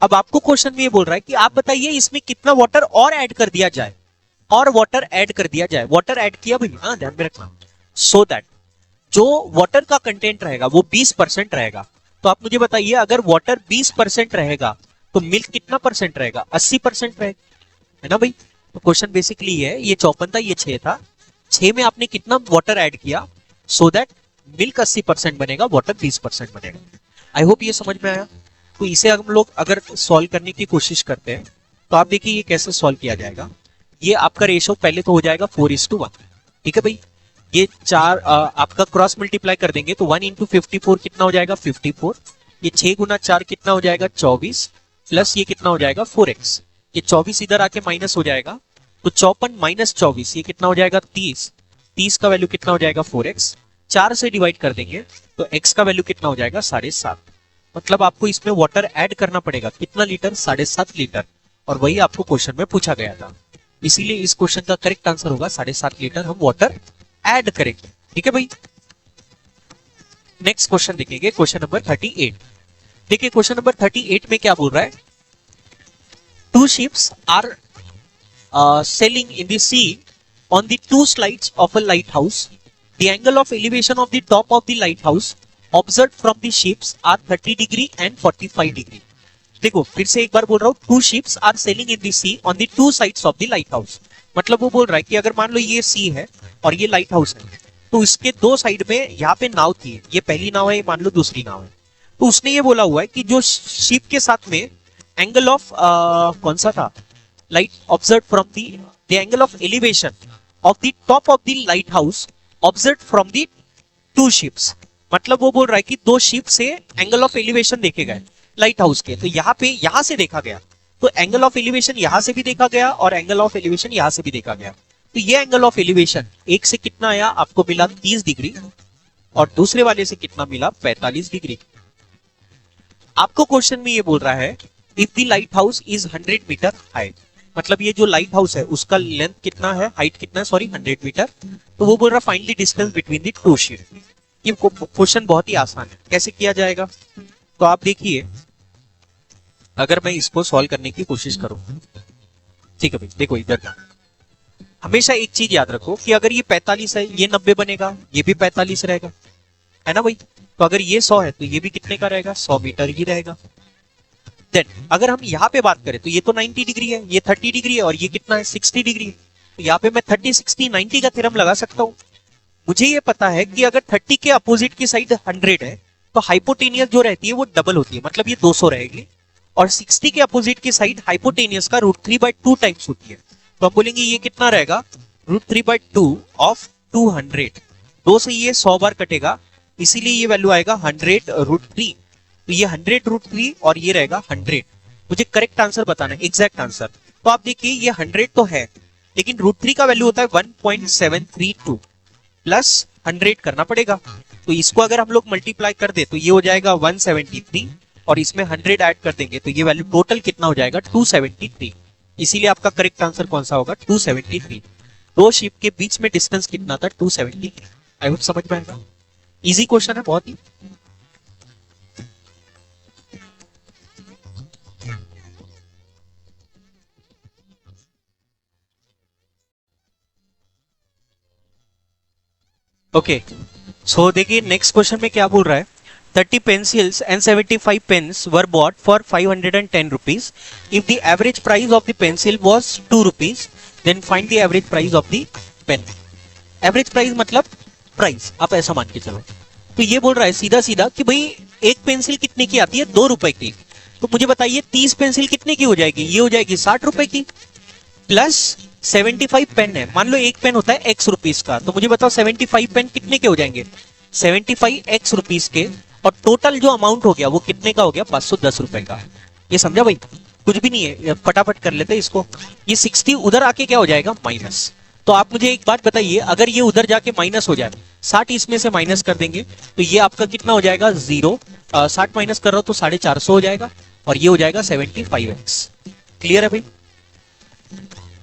Speaker 1: अब आपको क्वेश्चन में ये बोल रहा है कि आप बताइए इसमें कितना वाटर और ऐड कर दिया जाए, और वाटर ऐड कर दिया जाए, वाटर ऐड किया भाई, हाँ ध्यान में रखना, सो दैट जो वाटर का कंटेंट रहेगा वो 20% रहेगा। तो आप मुझे बताइए अगर वाटर 20% रहेगा तो मिल्क कितना परसेंट रहेगा, 80% रहेगा, है ना भाई। तो क्वेश्चन बेसिकली है, ये 54 था ये 6 था, 6 में आपने कितना वाटर ऐड किया, सो दैट मिल्क 80% बनेगा, वाटर 20% बनेगा। आई होप ये समझ में आया। तो इसे हम लोग अगर सॉल्व करने की कोशिश करते हैं तो आप देखिए ये कैसे सॉल्व किया जाएगा। ये आपका रेशो पहले तो हो जाएगा 4:1, ठीक है भाई। ये 4 आपका क्रॉस मल्टीप्लाई कर देंगे तो 1 इंटू 54 कितना हो जाएगा 54, ये 6 गुना 4 कितना हो जाएगा 24, प्लस ये कितना हो जाएगा 4x, ये 24 इधर आके माइनस हो जाएगा, तो 54 माइनस 24 ये कितना हो जाएगा 30, 30 का वैल्यू कितना हो जाएगा 4x, 4 से डिवाइड कर देंगे तो x का वैल्यू कितना हो जाएगा 7.5। मतलब आपको इसमें वाटर ऐड करना पड़ेगा कितना लीटर, 7.5 लीटर, और वही आपको क्वेश्चन में पूछा गया था। इसीलिए इस क्वेश्चन का करेक्ट आंसर होगा 7.5 लीटर हम वाटर ऐड करेंगे, ठीक है भाई। नेक्स्ट क्वेश्चन देखेंगे, क्वेश्चन नंबर 38। देखिए क्वेश्चन नंबर 38 में क्या बोल रहा है, 2 ships are sailing in the sea on the 2 sides of a lighthouse. The angle of elevation of the top of the lighthouse observed from the ships are 30 degree and 45 degree. देखो फिर से एक बार बोल रहा हूं, 2 ships are sailing in the sea on the 2 sides of the lighthouse. मतलब वो बोल रहा है कि अगर मान लो ये सी है और ये लाइट हाउस है, तो इसके 2 साइड में यहाँ पे नाव थी, ये पहली नाव है, मान लो दूसरी नाव है, तो उसने ये बोला हुआ है कि जो शिप के साथ में एंगल ऑफ कौन सा था, light observe from the angle of elevation of the top of the light house observe from the 2 ships. मतलब वो बोल रहा है कि 2 शिप से एंगल ऑफ एलिवेशन देखे गए लाइट हाउस के, तो यहाँ पे यहाँ से देखा गया, तो एंगल ऑफ एलिवेशन यहां से भी देखा गया और एंगल ऑफ एलिवेशन यहां से भी देखा गया। तो ये एंगल ऑफ एलिवेशन एक से कितना आया, आपको मिला 30 डिग्री, और दूसरे वाले से कितना मिला 45 डिग्री। आपको क्वेश्चन में ये बोल रहा है if the lighthouse is 100 metre height, मतलब ये जो लाइट हाउस है उसका लेंथ कितना है, हाइट कितना है, सॉरी 100 मीटर। तो वो बोल रहा है find the distance between the 2 ship. ये क्वेश्चन बहुत ही आसान है, कैसे किया जाएगा, तो आप देखिए अगर मैं इसको सॉल्व करने की कोशिश करूं, ठीक है भाई, देखो इधर का हमेशा एक चीज याद रखो कि अगर ये 45 है, ये 90 बनेगा, ये भी 45 रहेगा, है ना भाई। तो अगर ये 100 है तो ये भी कितने का रहेगा, 100 मीटर ही रहेगा। देन अगर हम यहाँ पे बात करें तो ये तो 90 डिग्री है, ये 30 डिग्री है, और ये कितना है, 60 डिग्री है। तो यहाँ पे मैं 30 60 90 का थ्योरम लगा सकता हूँ। मुझे ये पता है कि अगर 30 के अपोजिट की साइड 100 है तो हाइपोटेनियस जो रहती है वो डबल होती है, मतलब ये 200 रहेगी। और 60 के अपोजिट की साइड हाइपोटेनियस का √3/2 टाइम्स होती है। तो हम बोलेंगे ये कितना रहेगा, √3/2 ऑफ 200। 2 से ये 100 बार कटेगा, इसीलिए ये वैल्यू आएगा 100√3। तो ये 100√3 और ये रहेगा 100। मुझे करेक्ट आंसर बताना है, एग्जैक्ट आंसर। तो आप देखिए ये 100 तो है, लेकिन √3 का वैल्यू होता है 1.732 प्लस 100 करना पड़ेगा। तो इसको अगर हम लोग मल्टीप्लाई कर दे तो ये हो जाएगा 173, और इसमें 100 ऐड कर देंगे तो ये वैल्यू टोटल कितना हो जाएगा, 273। इसीलिए आपका करेक्ट आंसर कौन सा होगा, 273। दो शिप के बीच में डिस्टेंस कितना था, 273। आई होप समझ में आएगा। इजी क्वेश्चन है बहुत ही। ओके, सो देखिए नेक्स्ट क्वेश्चन में क्या बोल रहा है, 30 pencils and 75 pens were bought for 510 rupees. If the average price of the pencil was 2 rupees, then find the average price of the pen. Average price मतलब प्राइस, आप ऐसा मान के चलो। तो ये बोल रहा है सीधा सीधा कि भाई एक पेंसिल कितने की आती है, 2 रुपए की। तो मुझे बताइए 30 पेंसिल कितने की हो जाएगी, ये हो जाएगी 60 रुपए की, प्लस 75 पेन है। मान लो एक पेन होता है x रुपीस का, तो मुझे बताओ 75 पेन कितने के हो जाएंगे, 75 x रुपीस के। और टोटल जो अमाउंट हो गया वो कितने का हो गया, 510 रुपए का। ये समझा भाई, कुछ भी नहीं है, फटाफट कर लेते इसको। ये 60 उधर आके क्या हो जाएगा, माइनस। तो आप मुझे एक बात बताइए, अगर ये उधर जाके माइनस हो जाए, 60 इसमें से माइनस कर देंगे तो ये आपका कितना हो जाएगा, 0। 60 माइनस कर रहा हो तो 450 हो जाएगा, और ये हो जाएगा 75x। क्लियर है भाई।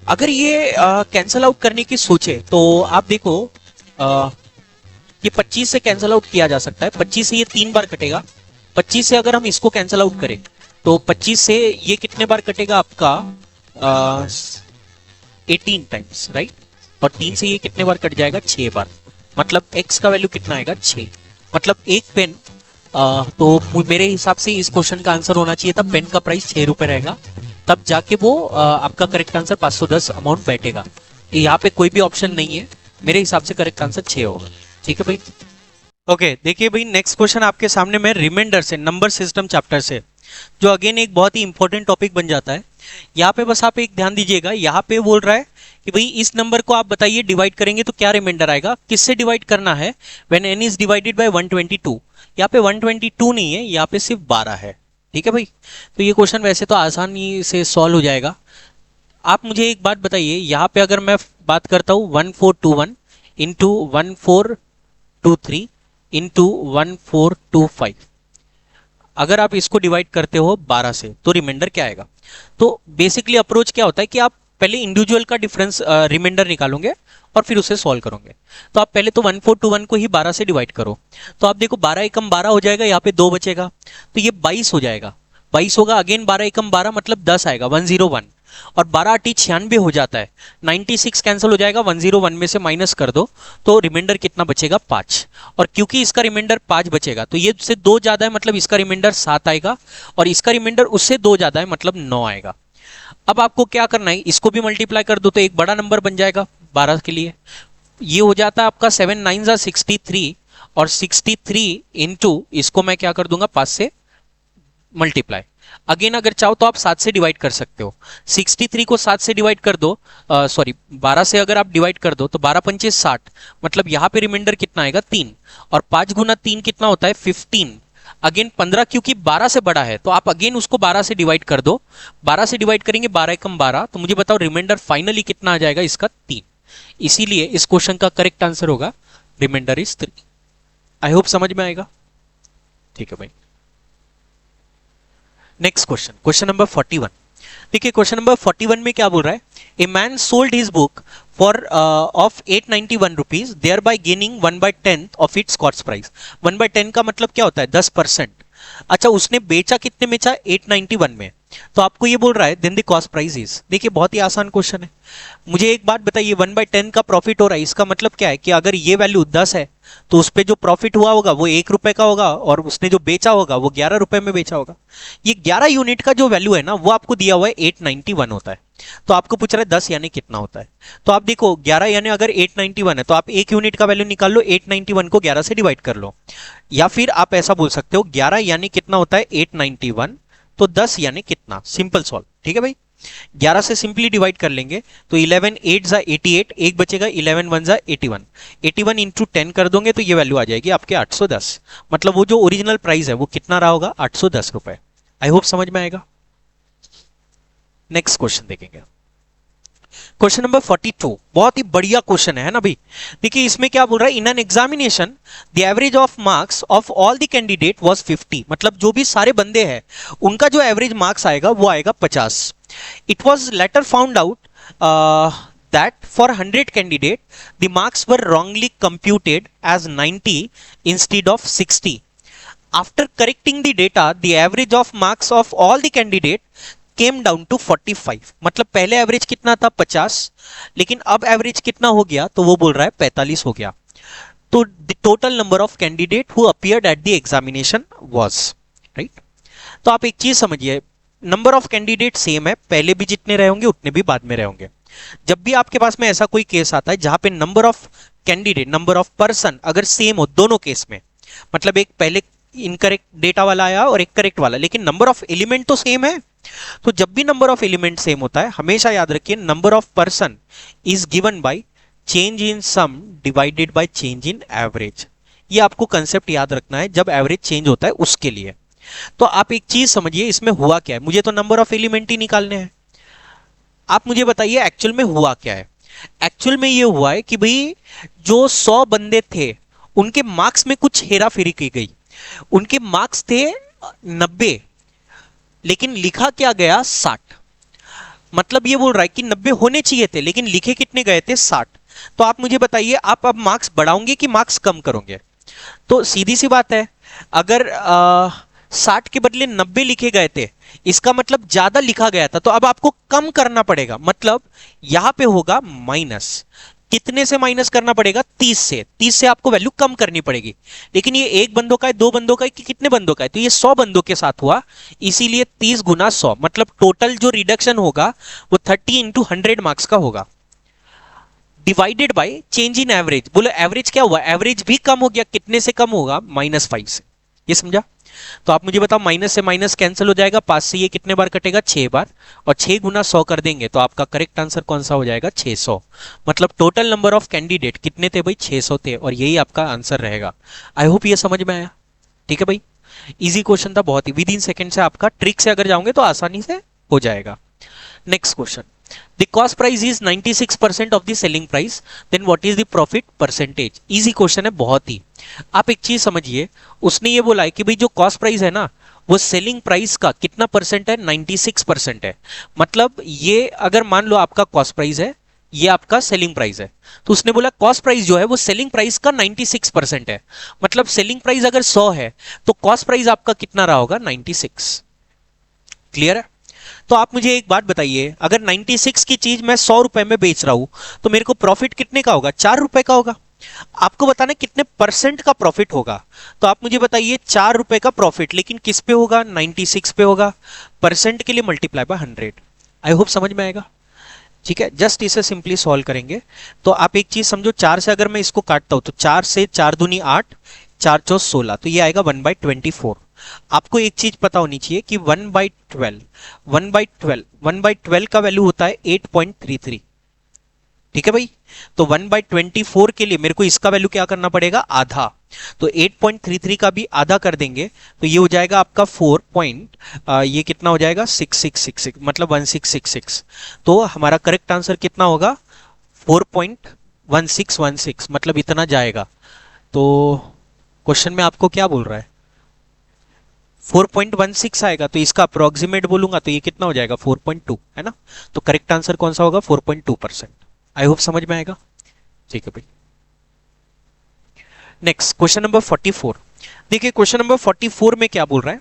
Speaker 1: अगर ये कैंसल आउट करने की सोचे तो आप देखो, ये 25 से कैंसल आउट किया जा सकता है। 25 से ये 3 बार कटेगा। 25 से अगर हम इसको कैंसल आउट करें तो 25 से ये कितने बार कटेगा आपका, 18 टाइम्स, राइट। और 3 से ये कितने बार कट जाएगा, 6 बार। मतलब x का वैल्यू कितना आएगा, 6। मतलब एक पेन, तो मेरे हिसाब से इस क्वेश्चन का आंसर होना चाहिए था पेन का प्राइस 6 रुपए रहेगा, तब जाके वो आपका करेक्ट आंसर 510 अमाउंट बैठेगा। यहाँ पे कोई भी ऑप्शन नहीं है, मेरे हिसाब से करेक्ट आंसर 6 होगा। ठीक है भाई। ओके, देखिए भाई नेक्स्ट क्वेश्चन आपके सामने में रिमाइंडर से, नंबर सिस्टम चैप्टर से, जो अगेन एक बहुत ही इंपॉर्टेंट टॉपिक बन जाता है। यहाँ पे बस आप एक ध्यान दीजिएगा, यहाँ पे बोल रहा है कि भाई इस नंबर को आप बताइए डिवाइड करेंगे तो क्या रिमाइंडर आएगा, किससे डिवाइड करना है, when n is divided by 122। यहाँ पे 122 नहीं है, यहाँ पे सिर्फ 12 है। ठीक है भाई। तो ये क्वेश्चन वैसे तो आसानी से सॉल्व हो जाएगा। आप मुझे एक बात बताइए, यहाँ पे अगर मैं बात करता हूँ 1421 इंटू 1423 इंटू 1425, अगर आप इसको डिवाइड करते हो 12 से तो रिमाइंडर क्या आएगा। तो बेसिकली अप्रोच क्या होता है कि आप पहले इंडिविजुअल का डिफरेंस रिमाइंडर निकालोगे और फिर उसे सॉल्व करोगे। तो आप पहले तो 1421 को ही 12 से डिवाइड करो। तो आप देखो 12 एकम 12 हो जाएगा, यहाँ पे 2 बचेगा तो ये 22 हो जाएगा। 22 होगा, अगेन 12 एकम 12 मतलब 10 आएगा, 101। और 12 8 96 हो जाता है, 96 कैंसिल हो जाएगा, 101 में से माइनस कर दो तो रिमाइंडर कितना बचेगा, 5। और क्योंकि इसका रिमाइंडर 5 बचेगा तो ये उससे 2 ज्यादा है, मतलब इसका रिमाइंडर 7 आएगा, और इसका रिमाइंडर उससे 2 ज्यादा है मतलब 9 आएगा। अब आपको क्या करना है, इसको भी मल्टीप्लाई कर दो तो एक बड़ा नंबर बन जाएगा 12 के लिए। ये हो जाता है आपका 7 9 63, और 63 इंटू इसको मैं क्या कर दूंगा, 5 से मल्टीप्लाई। अगेन अगर चाहो तो आप 7 से डिवाइड कर सकते हो। 63 को 7 से डिवाइड कर दो, सॉरी 12 से अगर आप डिवाइड कर दो तो 12 पंचे 60, मतलब यहाँ पे रिमाइंडर कितना आएगा, 3। और 5 गुना 3 कितना होता है, 15। अगेन 15 क्योंकि 12 से बड़ा है तो आप अगेन उसको 12 से डिवाइड कर दो। 12 से डिवाइड करेंगे 12 एकम 12, तो मुझे बताओ रिमाइंडर फाइनली कितना आ जाएगा, इसका 3। इसीलिए इस क्वेश्चन का करेक्ट आंसर होगा रिमाइंडर इज 3। आई होप समझ में आएगा। ठीक है भाई। Next question, question number 41। देखिए क्वेश्चन नंबर 41 में क्या बोल रहा है, a man sold his book for of 891 rupees, thereby gaining 1/10 of its cost price. 1/10 का मतलब क्या होता है, 10%। अच्छा, उसने बेचा कितने में, 891 में। तो आपको ये बोल रहा है then the cost price is. देखिए बहुत ही आसान क्वेश्चन है। मुझे एक बात बताइए, 1/10 का प्रॉफिट हो रहा है, इसका मतलब क्या है कि अगर ये वैल्यू 10 है तो उस पर जो प्रॉफिट हुआ होगा वो 1 रुपए का होगा, और उसने जो बेचा होगा वो 11 रुपए में बेचा होगा। ये 11 यूनिट का जो वैल्यू है ना वो आपको दिया हुआ है 891 होता है। तो आपको पूछ रहा है 10 यानी कितना होता है। तो आप देखो 11 यानी अगर 891 है तो आप एक यूनिट का वैल्यू निकाल लो, 891 को 11 से डिवाइड कर लो। या फिर आप ऐसा बोल सकते हो 11 यानी कितना होता है 891, तो 10 यानी कितना, सिंपल सॉल्व। ठीक है भाई, 11 से सिंपली डिवाइड कर लेंगे तो 11 8 जा 88, एक बचेगा 11 1 जा 81, 81 इंटू 10 कर दोगे तो ये वैल्यू आ जाएगी आपके 810। मतलब वो जो ओरिजिनल प्राइस है वो कितना रहा होगा, 810 रुपए। आई होप समझ में आएगा। नेक्स्ट क्वेश्चन देखेंगे, क्वेश्चन नंबर 42। बहुत ही बढ़िया क्वेश्चन है ना भाई। देखिए इसमें क्या बोल रहा है, in an examination the average of marks of all the candidate was 50। मतलब जो भी सारे बंदे हैं उनका जो एवरेज मार्क्स आएगा वो आएगा 50। It was later found out that for 100 candidate the marks were wrongly computed as 90 instead of 60. After correcting the data, the average of marks of all the candidate came down to 45। मतलब पहले एवरेज कितना था 50, लेकिन अब एवरेज कितना हो गया, तो वो बोल रहा है 45 हो गया। तो the total number of candidate who appeared at the examination was, right. तो आप एक चीज समझिए, नंबर ऑफ कैंडिडेट सेम है, पहले भी जितने रहे होंगे उतने भी बाद में रहे होंगे। जब भी आपके पास में ऐसा कोई केस आता है जहां पे number of candidate, number of person अगर सेम हो दोनों केस में, मतलब एक पहले इनकरेक्ट डेटा वाला आया और एक करेक्ट वाला, लेकिन नंबर ऑफ एलिमेंट तो सेम है, तो जब भी नंबर ऑफ एलिमेंट सेम होता है हमेशा याद रखिए number of person is given by change in some divided by change in average. ये आपको कंसेप्ट याद रखना है जब एवरेज चेंज होता है उसके लिए। तो आप एक चीज समझिए इसमें हुआ क्या है, मुझे तो नंबर ऑफ एलिमेंट ही निकालने हैं। आप मुझे बताइए एक्चुअल में हुआ क्या है। एक्चुअल में ये हुआ है कि भाई जो 100 बंदे थे उनके मार्क्स में कुछ हेरा फेरी की गई। उनके मार्क्स थे 90, लेकिन लिखा क्या गया 60। मतलब ये बोल रहा है कि 90 होने चाहिए थे लेकिन लिखे कितने गए थे 60। तो आप मुझे बताइए आप अब मार्क्स बढ़ाओगे कि मार्क्स कम करोगे। तो सीधी सी बात है, अगर 60 के बदले 90 लिखे गए थे इसका मतलब ज्यादा लिखा गया था, तो अब आपको कम करना पड़ेगा। मतलब यहां पे होगा माइनस, कितने से माइनस करना पड़ेगा 30 से। 30 से आपको वैल्यू कम करनी पड़ेगी। लेकिन ये एक बंदों का है, दो बंदों का है कि कितने बंदों का है, तो ये 100 बंदों के साथ हुआ, इसीलिए 30 गुना 100, मतलब टोटल जो रिडक्शन होगा वो 30 इंटू 100 मार्क्स का होगा, divided by change in average. बोलो एवरेज क्या हुआ, एवरेज भी कम हो गया, कितने से कम होगा -5 से। ये समझा। तो आप मुझे बताओ माइनस से माइनस कैंसिल हो जाएगा, 5 से ये कितने बार कटेगा 6 बार, और 6 गुना 100 कर देंगे तो आपका करेक्ट आंसर कौन सा हो जाएगा 600। मतलब टोटल नंबर ऑफ कैंडिडेट कितने थे भाई 600 थे, और यही आपका आंसर रहेगा। आई होप ये समझ में आया। ठीक है भाई, इजी क्वेश्चन था बहुत ही, विद इन सेकेंड से आपका ट्रिक से अगर जाओगे तो आसानी से हो जाएगा। Next question, the cost price is 96% of the selling price, then what is the profit percentage। Easy question है बहुत ही। आप एक चीज समझिए, उसने ये बोला है कि भाई जो कॉस्ट प्राइस है ना वो सेलिंग प्राइस का कितना परसेंट है, 96% है। मतलब ये अगर मान लो आपका कॉस्ट प्राइस है, ये आपका सेलिंग प्राइस है, तो उसने बोला कॉस्ट प्राइस जो है वो सेलिंग प्राइस का 96% है। मतलब सेलिंग प्राइस अगर 100 है तो कॉस्ट प्राइस आपका कितना रहा होगा 96। क्लियर है। तो आप मुझे एक बात बताइए, अगर 96 की चीज मैं 100 रुपए में बेच रहा हूं तो मेरे को प्रॉफिट कितने का होगा, 4 रुपए का होगा। आपको बताना कितने परसेंट का प्रॉफिट होगा। तो आप मुझे बताइए 4 रुपए का प्रॉफिट, लेकिन किस पे होगा 96 पे होगा। परसेंट के लिए मल्टीप्लाई बाय 100। आई होप समझ में आएगा। ठीक है, जस्ट इसे सिंपली सॉल्व करेंगे। तो आप एक चीज समझो, 4 से अगर मैं इसको काटता हूं तो 4 से 4 दूनी 8, 4 चौ 16, तो ये आएगा 1/24। आपको एक चीज पता होनी चाहिए कि 1/12 का वैल्यू होता है 8.33। ठीक है भाई, तो 1/24 के लिए मेरे को इसका वैल्यू क्या करना पड़ेगा, आधा। तो 8.33 का भी आधा कर देंगे तो ये हो जाएगा आपका ये कितना हो जाएगा 6666, मतलब 1666। तो हमारा करेक्ट आंसर कितना होगा 4.1616, मतलब इतना जाएगा। तो क्वेश्चन में आपको क्या बोल रहा है 4.16 आएगा, तो इसका अप्रोक्सीमेट बोलूंगा तो ये कितना हो जाएगा 4.2, है ना। तो करेक्ट आंसर कौन सा होगा 4.2%। आई होप समझ में आएगा। ठीक है भाई, नेक्स्ट क्वेश्चन नंबर 44। देखिए क्वेश्चन नंबर 44 में क्या बोल रहा है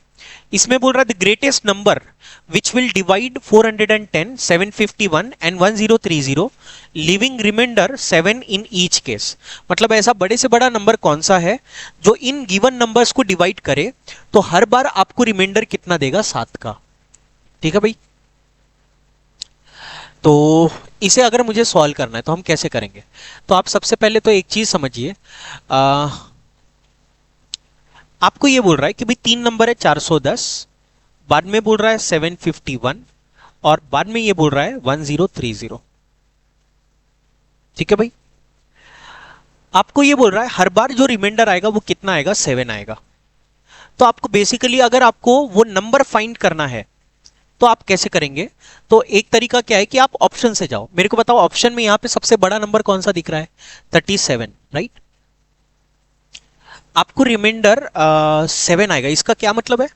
Speaker 1: इसमें बोल रहा है the greatest number which will divide 410, 751 and 1030, living reminder 7 in each case. मतलब ऐसा बड़े से बड़ा नंबर कौन सा है जो इन गिवन नंबर्स को डिवाइड करे तो हर बार आपको रिमाइंडर कितना देगा, 7 का। ठीक है भाई, तो इसे अगर मुझे सॉल्व करना है तो हम कैसे करेंगे? तो आप सबसे पहले तो एक चीज समझिए, आपको ये बोल रहा है कि भाई 3 नंबर है 410, बाद में बोल रहा है 751 और बाद में ये बोल रहा है 1030। ठीक है भाई, आपको ये बोल रहा है हर बार जो रिमाइंडर आएगा वो कितना आएगा, 7 आएगा। तो आपको बेसिकली अगर आपको वो नंबर फाइंड करना है तो आप कैसे करेंगे? तो एक तरीका क्या है कि आप ऑप्शन से जाओ। मेरे को बताओ ऑप्शन में यहां पे सबसे बड़ा नंबर कौन सा दिख रहा है, 37, राइट। आपको रिमाइंडर 7 आएगा। इसका क्या मतलब है?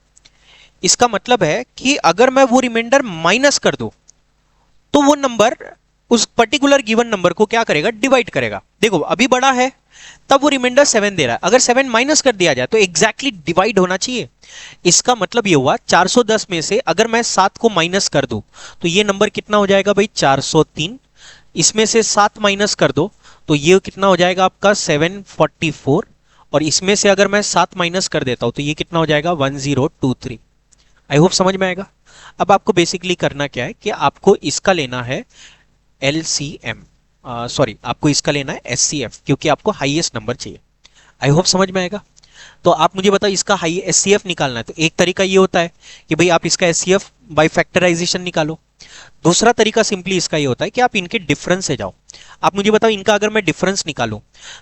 Speaker 1: इसका मतलब है कि अगर मैं वो रिमाइंडर माइनस कर दूं तो वो नंबर उस पर्टिकुलर गिवन नंबर को क्या करेगा, डिवाइड करेगा। देखो अभी बड़ा है तब वो रिमाइंडर 7 दे रहा है, अगर 7 माइनस कर दिया जाए तो एग्जैक्टली डिवाइड होना चाहिए। इसका मतलब ये हुआ 410 में से अगर मैं 7 को माइनस कर दूं तो ये नंबर कितना हो जाएगा भाई, 403। इसमें से 7 माइनस कर दो तो ये कितना हो जाएगा आपका 744, और इसमें से अगर मैं 7 माइनस कर देता हूं तो ये कितना हो जाएगा 1023। आई होप समझ में आएगा। अब आपको बेसिकली करना क्या है कि आपको इसका लेना है LCM, सॉरी आपको इसका लेना है SCF, क्योंकि आपको हाईएस्ट नंबर चाहिए। आई होप समझ में आएगा। तो आप मुझे बताओ इसका हाई SCF निकालना है तो एक तरीका ये होता है कि भाई आप इसका SCF बाय फैक्टराइजेशन निकालो। दूसरा तरीका सिंपली इसका ये होता है कि आप इनके डिफरेंस से जाओ। आप मुझे बताओ इनका अगर मैं डिफरेंस निकालूं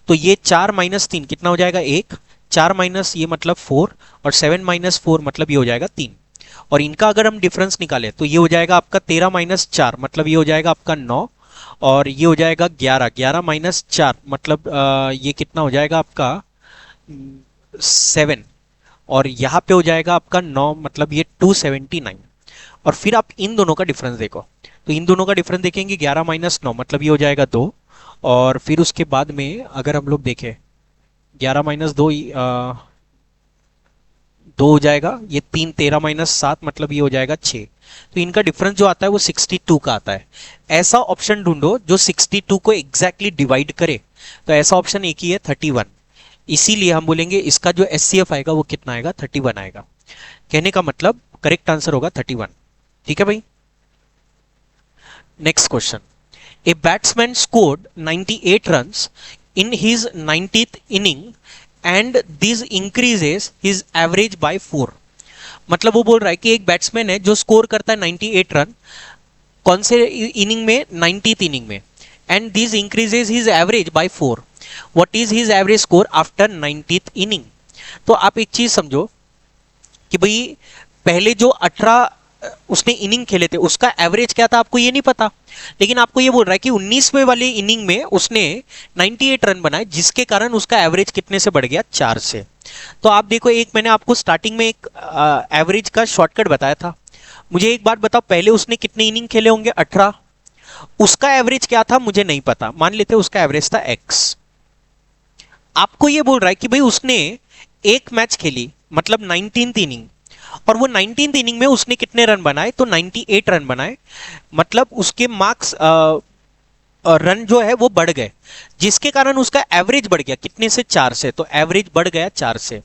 Speaker 1: तो ये 4 माइनस 3 कितना हो जाएगा, 1। 4 माइनस ये मतलब 4 और 7 माइनस 4 मतलब ये हो जाएगा 3। और इनका अगर हम डिफरेंस निकालें तो ये हो जाएगा आपका 13 माइनस 4 मतलब ये हो जाएगा आपका 9, और ये हो जाएगा 11। 11 माइनस 4 मतलब ये कितना हो जाएगा आपका 7, और यहाँ पे हो जाएगा आपका 9 मतलब ये 279। और फिर आप इन दोनों का डिफरेंस देखो तो इन दोनों का डिफरेंस देखेंगे 11 माइनस 9 मतलब ये हो जाएगा 2, और फिर उसके बाद में अगर हम लोग देखें 11 माइनस 2 2 हो जाएगा, ये 3। 13 माइनस 7 मतलब ये हो जाएगा 6। तो इनका डिफरेंस जो आता है वो 62 का आता है। ऐसा ऑप्शन ढूंढो जो 62 को एग्जैक्टली डिवाइड करे। तो ऐसा ऑप्शन एक ही है, 31। इसीलिए हम बोलेंगे इसका जो SCF आएगा वो कितना आएगा, 31 आएगा। कहने का मतलब करेक्ट आंसर होगा 31। ठीक है भाई। Next question, a batsman scored 98 runs in his 90th inning and this increases his average by 4। मतलब वो बोल रहा है कि एक बैट्समैन है जो स्कोर करता है 98 रन, कौन से इनिंग में, 90th इनिंग में, and this increases his average by 4। What is his average score after 90th inning? तो आप एक चीज समझो कि भाई पहले जो 18 उसने इनिंग खेले थे उसका एवरेज क्या था आपको ये नहीं पता, लेकिन आपको ये बोल रहा है कि 19वें वाले इनिंग में उसने 98 रन बनाए जिसके कारण उसका एवरेज कितने से बढ़ गया, 4 से। तो आप देखो, एक मैंने आपको स्टार्टिंग में एक एवरेज का शॉर्टकट बताया था। मुझे एक बात बताओ, पहले उसने कितने इनिंग खेले होंगे, 18। उसका एवरेज क्या था मुझे नहीं पता, मान लेते उसका एवरेज था x। आपको ये बोल रहा है कि भाई उसने एक मैच खेली मतलब 19th इनिंग, और वो 19th इनिंग में उसने कितने रन बनाए, तो 98 रन बनाए। मतलब उसके मार्क्स रन जो है वो बढ़ गए जिसके कारण उसका एवरेज बढ़ गया कितने से, 4 से। तो एवरेज बढ़ गया 4 से।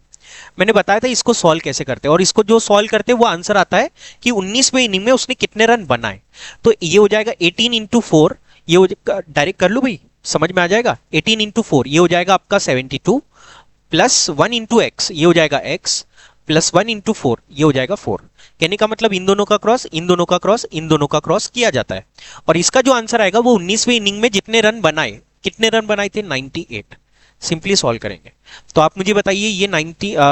Speaker 1: मैंने बताया था इसको सॉल्व कैसे करते हैं, और इसको जो सॉल्व करते हैं वो आंसर आता है कि 19वें इनिंग में उसने कितने रन बनाए। तो ये हो जाएगा 18 इंटू 4, ये हो डायरेक्ट कर लो भाई, समझ में आ जाएगा। 18 इंटू 4 ये हो जाएगा आपका 72, प्लस 1 इंटू एक्स ये हो जाएगा x, प्लस 1 इंटू 4 ये हो जाएगा 4। कहने का मतलब इन दोनों का क्रॉस, इन दोनों का क्रॉस, इन दोनों का क्रॉस किया जाता है, और इसका जो आंसर आएगा वो 19वें इनिंग में जितने रन बनाए, कितने रन बनाए थे, 98। सिंपली सॉल्व करेंगे तो आप मुझे बताइए ये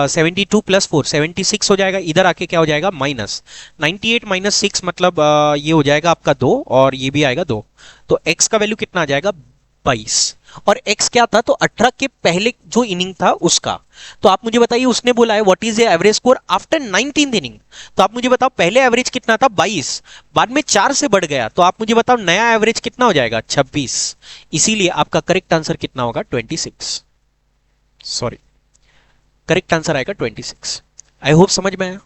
Speaker 1: 72 प्लस 4 76 हो जाएगा। इधर आके क्या हो जाएगा, माइनस 98 माइनस 6 मतलब ये हो जाएगा आपका 2, और ये भी आएगा 2। तो x का वैल्यू कितना आ जाएगा, 22। और x क्या था, तो 18 के पहले जो इनिंग था उसका। तो आप मुझे बताइए, उसने बोला है what is average score after 19th inning. तो आप मुझे बताओ पहले एवरेज कितना था, 22, बाद में 4 से बढ़ गया। तो आप मुझे बताओ नया एवरेज कितना हो जाएगा, 26। इसीलिए आपका करेक्ट आंसर कितना होगा, 26। सॉरी, करेक्ट आंसर आएगा 26। आई होप समझ में आया।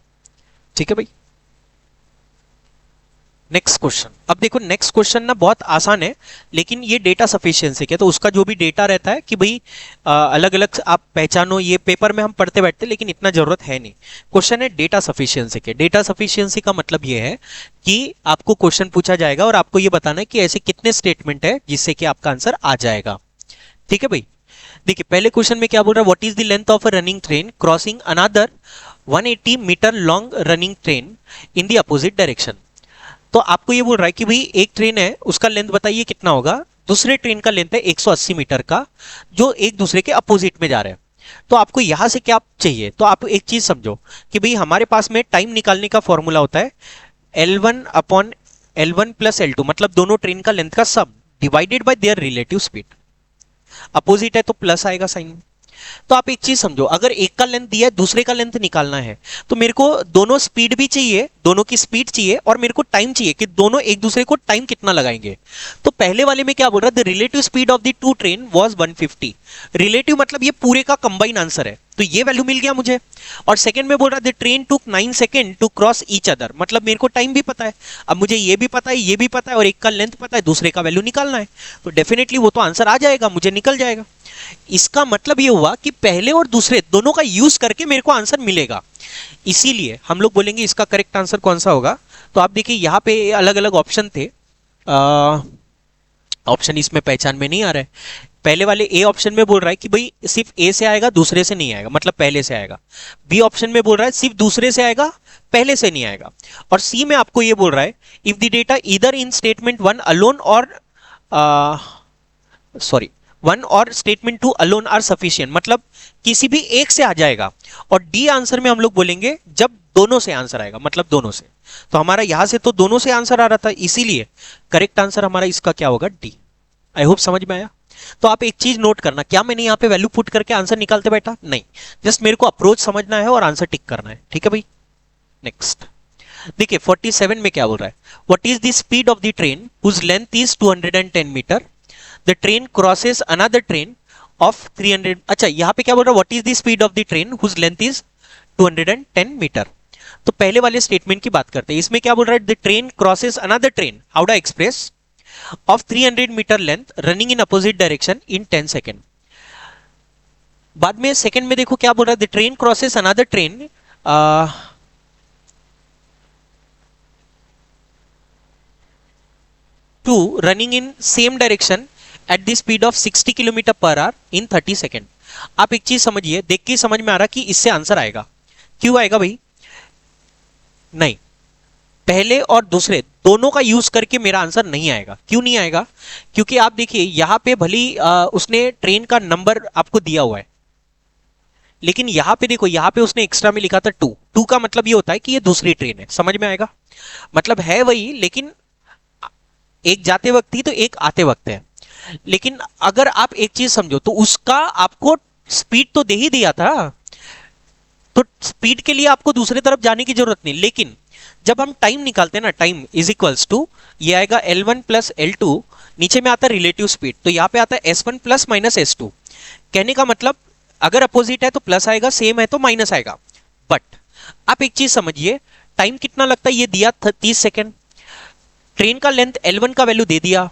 Speaker 1: ठीक है भाई। नेक्स्ट क्वेश्चन, अब देखो नेक्स्ट क्वेश्चन ना बहुत आसान है, लेकिन ये डेटा सफिशिएंसी के, तो उसका जो भी डेटा रहता है कि भाई अलग अलग आप पहचानो, ये पेपर में हम पढ़ते बैठते लेकिन इतना जरूरत है नहीं। क्वेश्चन है डेटा सफिशिएंसी के। डेटा सफिशिएंसी का मतलब ये है कि आपको क्वेश्चन पूछा जाएगा और आपको ये बताना है कि ऐसे कितने स्टेटमेंट है जिससे कि आपका आंसर आ जाएगा। ठीक है भाई। देखिए पहले क्वेश्चन में क्या बोल रहा है, what is the length of a running train crossing another 180 metre long running train in the opposite direction. तो आपको ये बोल रहा है कि भाई एक ट्रेन है, उसका लेंथ बताइए कितना होगा, दूसरे ट्रेन का लेंथ है 180 मीटर का, जो एक दूसरे के अपोजिट में जा रहे हैं। तो आपको यहां से क्या चाहिए, तो आप एक चीज समझो कि भाई हमारे पास में टाइम निकालने का फॉर्मूला होता है L1 upon L1 plus L2, मतलब दोनों ट्रेन का लेंथ का सम divided by there relative speed. Opposite है तो प्लस आएगा साइन में। तो आप एक चीज समझो, अगर एक का लेंथ दिया है, दूसरे का लेंथ निकालना है, तो मेरे को दोनों स्पीड भी चाहिए, दोनों की स्पीड चाहिए, और मेरे को टाइम चाहिए कि दोनों एक दूसरे को टाइम कितना लगाएंगे। तो पहले वाले में क्या बोल रहा है, the relative speed of the to train was 150। Relative मतलब ये पूरे का कंबाइन आंसर है, तो ये वैल्यू मिल गया मुझे। और सेकंड में बोल रहा है the train took 9 second to cross each other, मतलब मेरे को टाइम भी पता है, अब मुझे ये भी पता है, ये भी पता है, और एक का लेंथ पता है, दूसरे का वैल्यू निकालना है, तो डेफिनेटली वो तो आंसर आ जाएगा, मुझे निकल जाएगा। इसका मतलब ये हुआ कि पहले और दूसरे दोनों का यूज करके मेरे को आंसर मिलेगा, इसीलिए हम लोग बोलेंगे इसका करेक्ट आंसर कौन सा होगा। तो आप देखिए यहां पे अलग अलग ऑप्शन थे, ऑप्शन इसमें पहचान में नहीं आ रहा है। पहले वाले ए ऑप्शन में बोल रहा है कि भाई सिर्फ ए से आएगा, दूसरे से नहीं आएगा, मतलब पहले से आएगा। बी ऑप्शन में बोल रहा है सिर्फ दूसरे से आएगा, पहले से नहीं आएगा। और सी में आपको ये बोल रहा है if the data either in statement one alone और सॉरी वन और statement two alone are sufficient, मतलब किसी भी एक से आ जाएगा। और डी आंसर में हम लोग बोलेंगे जब दोनों से आंसर आएगा, मतलब दोनों से। तो हमारा यहां से तो दोनों से आंसर आ रहा था, इसीलिए करेक्ट आंसर हमारा इसका क्या होगा, डी। आई होप समझ में आया। तो आप एक चीज नोट करना, क्या मैंने यहाँ पे वैल्यू पुट करके आंसर निकालते बैठा नहीं, जस्ट मेरे को अप्रोच समझना है और आंसर टिक करना है। ठीक है भाई। नेक्स्ट देखिए 47 में क्या बोल रहा है, what is the speed of the train whose length is 210 metre, the train crosses another train of 300। अच्छा यहाँ पे क्या बोल रहा है, what is the speed of the train whose length is 210 metre. तो पहले वाले स्टेटमेंट की बात करते हैं, इसमें क्या बोल रहा है, the train crosses another train Howrah express of 300 metre length running in opposite direction in 10 second. बाद में सेकेंड में देखो क्या बोल रहा है, the train crosses another train too running in same direction at the speed of 60 kilometre per hour in 30 second. आप एक चीज समझिए, देख के समझ में आ रहा कि इससे आंसर आएगा। क्यों आएगा भाई, नहीं, पहले और दूसरे दोनों का यूज करके मेरा आंसर नहीं आएगा। क्यों नहीं आएगा, क्योंकि आप देखिए यहां पे भली उसने ट्रेन का नंबर आपको दिया हुआ है, लेकिन यहां पे देखो, यहां पे उसने एक्स्ट्रा में लिखा था 2 का मतलब ये होता है कि ये दूसरी ट्रेन है। समझ में आएगा, मतलब है वही, लेकिन एक जाते वक्त थी तो एक आते वक्त है। लेकिन अगर आप एक चीज समझो तो उसका आपको स्पीड तो दे ही दिया था, तो स्पीड के लिए आपको दूसरी तरफ जाने की जरूरत नहीं। लेकिन जब हम टाइम निकालते हैं ना, टाइम इज इक्वल्स टू, ये आएगा L1 प्लस L2, नीचे में आता है रिलेटिव स्पीड, तो यहां पे आता है S1 प्लस माइनस S2। कहने का मतलब अगर अपोजिट है तो प्लस आएगा, सेम है तो माइनस आएगा। बट आप एक चीज समझिए, टाइम कितना लगता है, ये दिया 30 सेकेंड, ट्रेन का लेंथ L1 का वैल्यू दे दिया,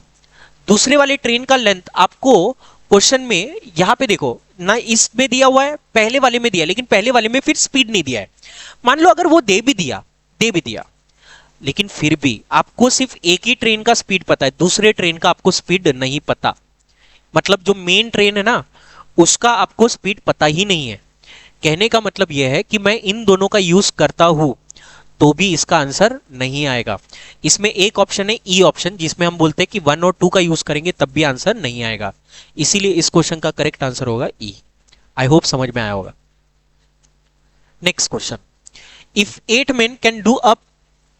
Speaker 1: दूसरे वाले ट्रेन का लेंथ आपको क्वेश्चन में यहां पे देखो ना, इसमें दिया हुआ है, पहले वाले में दिया, लेकिन पहले वाले में फिर स्पीड नहीं दिया है। मान लो अगर वो दे भी दिया, लेकिन फिर भी आपको सिर्फ एक ही ट्रेन का स्पीड पता है, दूसरे ट्रेन का आपको स्पीड नहीं पता, मतलब जो मेन ट्रेन है ना उसका आपको स्पीड पता ही नहीं है। कहने का मतलब यह है कि मैं इन दोनों का यूज करता हूं तो भी इसका आंसर नहीं आएगा। इसमें एक ऑप्शन है ई ऑप्शन, जिसमें हम बोलते हैं कि 1 और 2 का यूज करेंगे तब भी आंसर नहीं आएगा, इसीलिए इस क्वेश्चन का करेक्ट आंसर होगा ई। आई होप समझ में आया होगा। Next question, if 8 men can do a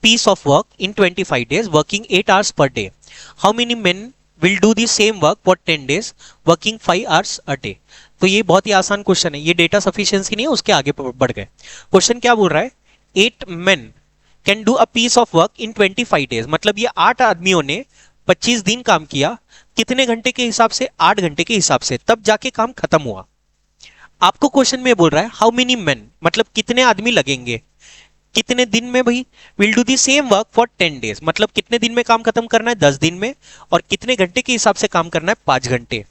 Speaker 1: piece of work in 25 days working 8 hours per day, how many men will do the same work for 10 days working 5 hours a day? तो ये बहुत ही आसान क्वेश्चन है, ये डेटा सफिशिएंसी नहीं है, उसके आगे बढ़ गए। क्वेश्चन क्या बोल रहा है, 8 men can do a piece of work in 25 days, मतलब ये 8 आदमियों ने 25 दिन काम किया, कितने घंटे के हिसाब से, 8 घंटे के हिसाब से, तब जाके काम खत्म हुआ। आपको क्वेश्चन में बोल रहा है हाउ मेनी मेन, मतलब कितने आदमी लगेंगे, कितने दिन में भाई? Will do the same work for 10 days, मतलब कितने दिन में काम खत्म करना है? 10 दिन में। और कितने घंटे के हिसाब से काम करना है? 5 घंटे।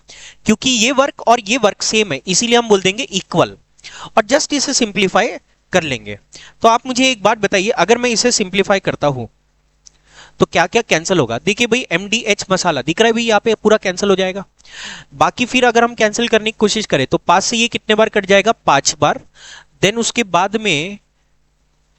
Speaker 1: क्योंकि ये वर्क और ये वर्क सेम है इसीलिए हम बोल देंगे इक्वल, और जस्ट इसे सिंप्लीफाई कर लेंगे। तो आप मुझे एक बात बताइए, अगर मैं इसे सिंप्लीफाई करता हूं तो क्या क्या कैंसिल होगा? देखिए भाई, MDH मसाला दिख रहा है भाई, यहाँ पे पूरा कैंसिल हो जाएगा। बाकी फिर अगर हम कैंसिल करने की कोशिश करें तो 5 से ये कितने बार कट जाएगा? 5 बार। देन उसके बाद में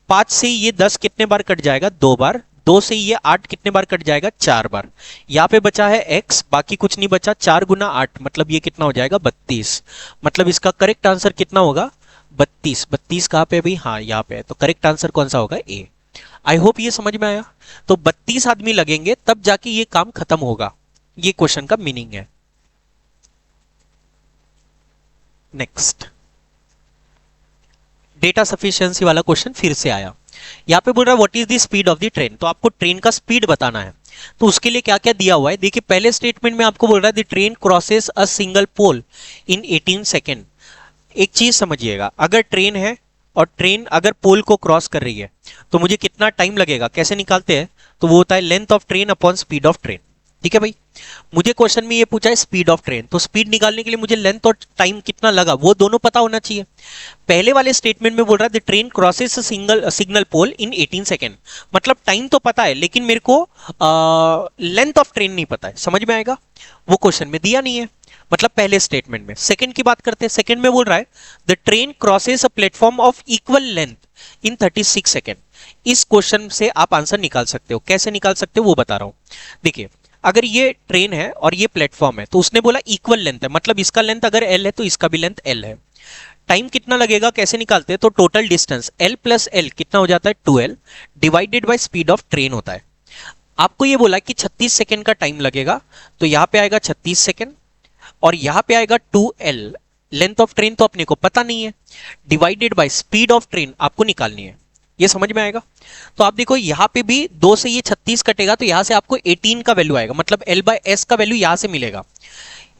Speaker 1: 5 से ये 10 कितने बार कट जाएगा? 2 बार। 2 से ये 8 कितने बार कट जाएगा? 4 बार। यहाँ पे बचा है x, बाकी कुछ नहीं बचा। 4 गुना 8 मतलब ये कितना हो जाएगा? 32। मतलब इसका करेक्ट आंसर कितना होगा? 32। 32 कहाँ पे भी? हाँ यहाँ पे है। तो करेक्ट आंसर कौन सा होगा? ए। आई होप ये समझ में आया। तो 32 आदमी लगेंगे तब जाके ये काम खत्म होगा, ये क्वेश्चन का मीनिंग है। नेक्स्ट, डेटा सफिशिएंसी वाला क्वेश्चन फिर से आया। यहाँ पे बोल रहा है what is the speed of the train, तो आपको ट्रेन का स्पीड बताना है। तो उसके लिए क्या क्या दिया हुआ है देखिए, पहले स्टेटमेंट में आपको बोल रहा है the train crosses a single pole in 18 second. एक चीज समझिएगा, अगर ट्रेन है और ट्रेन अगर पोल को क्रॉस कर रही है तो मुझे कितना टाइम लगेगा, कैसे निकालते हैं? तो वो होता है length of train upon speed of train. ठीक है भाई, मुझे क्वेश्चन में ये पूछा है स्पीड ऑफ ट्रेन, तो स्पीड निकालने के लिए मुझे लेंथ और टाइम कितना लगा वो दोनों पता होना चाहिए। पहले वाले स्टेटमेंट में बोल रहा है the train crosses single signal pole in 18 second, मतलब टाइम तो पता है लेकिन मेरे को लेंथ ऑफ ट्रेन नहीं पता है। समझ में आएगा? वो क्वेश्चन में दिया नहीं है, मतलब पहले स्टेटमेंट में। सेकंड की बात करते हैं, सेकंड में बोल रहा है the train crosses a platform of equal length in 36 second. इस क्वेश्चन से आप आंसर निकाल सकते हो। कैसे निकाल सकते हो वो बता रहा हूं। देखिए, अगर ये ट्रेन है और ये प्लेटफॉर्म है तो उसने बोला इक्वल लेंथ है, मतलब इसका लेंथ अगर L है तो इसका भी लेंथ L है। टाइम कितना लगेगा कैसे निकालते हैं? तो total distance L plus L कितना हो जाता है? 2L divided by speed of train होता है। आपको ये बोला कि 36 सेकेंड का टाइम लगेगा, तो यहां पे आएगा 36 सेकेंड और यहां पे आएगा 2L। लेंथ ऑफ ट्रेन तो अपने को पता नहीं है, divided by speed of train आपको निकालनी है। ये समझ में आएगा? तो आप देखो यहां पे भी 2 से ये 36 कटेगा तो यहां से आपको 18 का वैल्यू आएगा, मतलब L बाय एस का वैल्यू यहां से मिलेगा।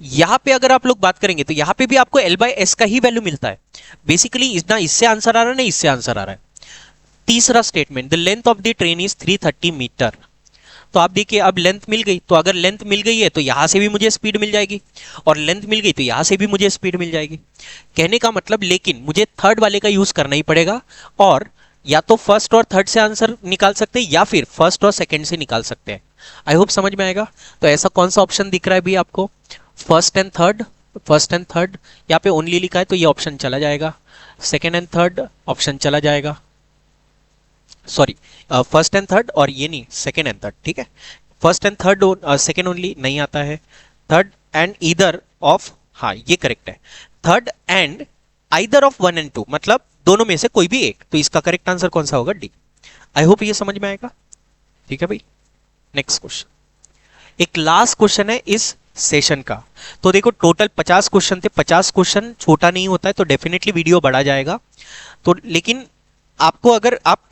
Speaker 1: यहां पे अगर आप लोग बात करेंगे तो यहां पे भी आपको L बाय एस का ही वैल्यू मिलता है। बेसिकली ना इससे आंसर आ रहा है ना इससे आंसर आ रहा है। तीसरा statement, the length of the train is 330 metre. तो आप देखिए अब लेंथ मिल गई, तो अगर लेंथ मिल गई है तो यहां से भी मुझे स्पीड मिल जाएगी, और लेंथ मिल गई तो यहां से भी मुझे स्पीड मिल जाएगी। कहने का मतलब, लेकिन मुझे थर्ड वाले का यूज करना ही पड़ेगा, और या तो फर्स्ट और थर्ड से आंसर निकाल सकते हैं या फिर फर्स्ट और सेकंड से निकाल सकते हैं। आई होप समझ में आएगा। तो ऐसा कौन सा ऑप्शन दिख रहा है भी आपको? First and third. First and third यहाँ पे ओनली लिखा है तो ये ऑप्शन चला जाएगा। सेकेंड एंड थर्ड ऑप्शन चला जाएगा, सॉरी फर्स्ट एंड थर्ड, और ये नहीं सेकेंड एंड थर्ड। ठीक है, first and third second only नहीं आता है। थर्ड एंड ईदर ऑफ, हाँ ये करेक्ट है। Third and either of 1 and 2, मतलब दोनों में से कोई भी एक। तो इसका करेक्ट आंसर कौन सा होगा? डी। आई होप ये समझ में आएगा। ठीक है भाई, नेक्स्ट क्वेश्चन। एक लास्ट क्वेश्चन है इस सेशन का। तो देखो टोटल 50 क्वेश्चन थे। 50 क्वेश्चन छोटा नहीं होता है, तो डेफिनेटली वीडियो बढ़ा जाएगा। तो लेकिन आपको अगर आप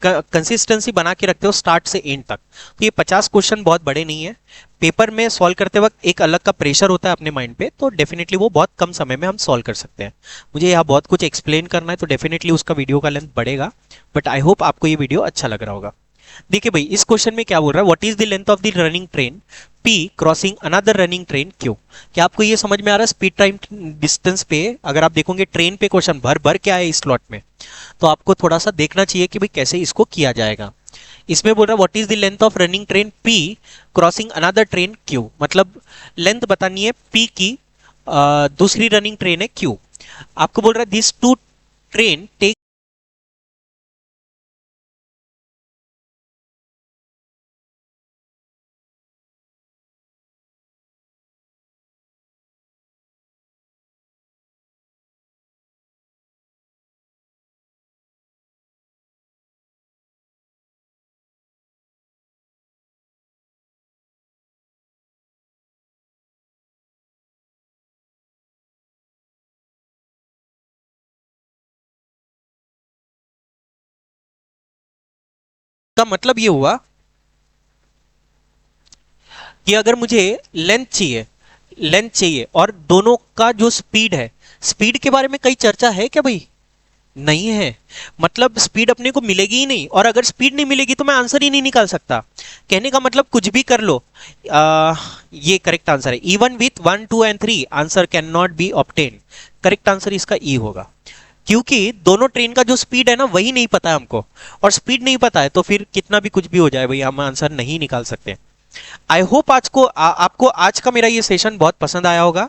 Speaker 1: कंसिस्टेंसी बना के रखते हो स्टार्ट से एंड तक, तो ये 50 क्वेश्चन बहुत बड़े नहीं है। पेपर में सॉल्व करते वक्त एक अलग का प्रेशर होता है अपने माइंड पे, तो डेफिनेटली वो बहुत कम समय में हम सॉल्व कर सकते हैं। मुझे यहाँ बहुत कुछ एक्सप्लेन करना है तो डेफिनेटली उसका वीडियो का लेंथ बढ़ेगा, बट आई होप आपको ये वीडियो अच्छा लग रहा होगा। देखिए भाई, इस क्वेश्चन में क्या बोल रहा है, what is the length of the running train P crossing another running train Q। क्या आपको ये समझ में आ रहा है? स्पीड टाइम डिस्टेंस पे अगर आप देखोगे ट्रेन पे क्वेश्चन भर भर के आए इस स्लॉट में, तो आपको थोड़ा सा देखना चाहिए कि भाई कैसे इसको किया जाएगा। इसमें बोल रहा है what is the length of running train P crossing another train Q, मतलब लेंथ बतानी है P की, दूसरी रनिंग ट्रेन है Q। आपको बोल रहा है दिस टू ट्रेन टेक, का मतलब ये हुआ कि अगर मुझे लेंथ चाहिए और दोनों का जो स्पीड है, स्पीड के बारे में कई चर्चा है क्या भाई? नहीं है, मतलब स्पीड अपने को मिलेगी ही नहीं, और अगर स्पीड नहीं मिलेगी तो मैं आंसर ही नहीं निकाल सकता। कहने का मतलब कुछ भी कर लो, ये करेक्ट आंसर है। Even with 1 2 and 3 answer can not be obtain. Correct answer इसका ई होगा, क्योंकि दोनों ट्रेन का जो स्पीड है ना वही नहीं पता है हमको, और स्पीड नहीं पता है तो फिर कितना भी कुछ भी हो जाए भैया हम आंसर नहीं निकाल सकते। आई होप आपको आज का मेरा ये सेशन बहुत पसंद आया होगा।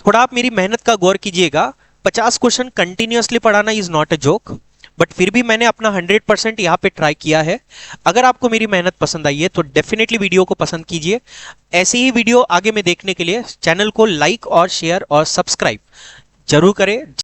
Speaker 1: थोड़ा आप मेरी मेहनत का गौर कीजिएगा। 50 क्वेश्चन कंटिन्यूअसली पढ़ाना is not a joke, but फिर भी मैंने अपना 100% यहाँ पे ट्राई किया है। अगर आपको मेरी मेहनत पसंद आई है तो डेफिनेटली वीडियो को पसंद कीजिए। ऐसी ही वीडियो आगे में देखने के लिए चैनल को लाइक और शेयर और सब्सक्राइब जरूर करें।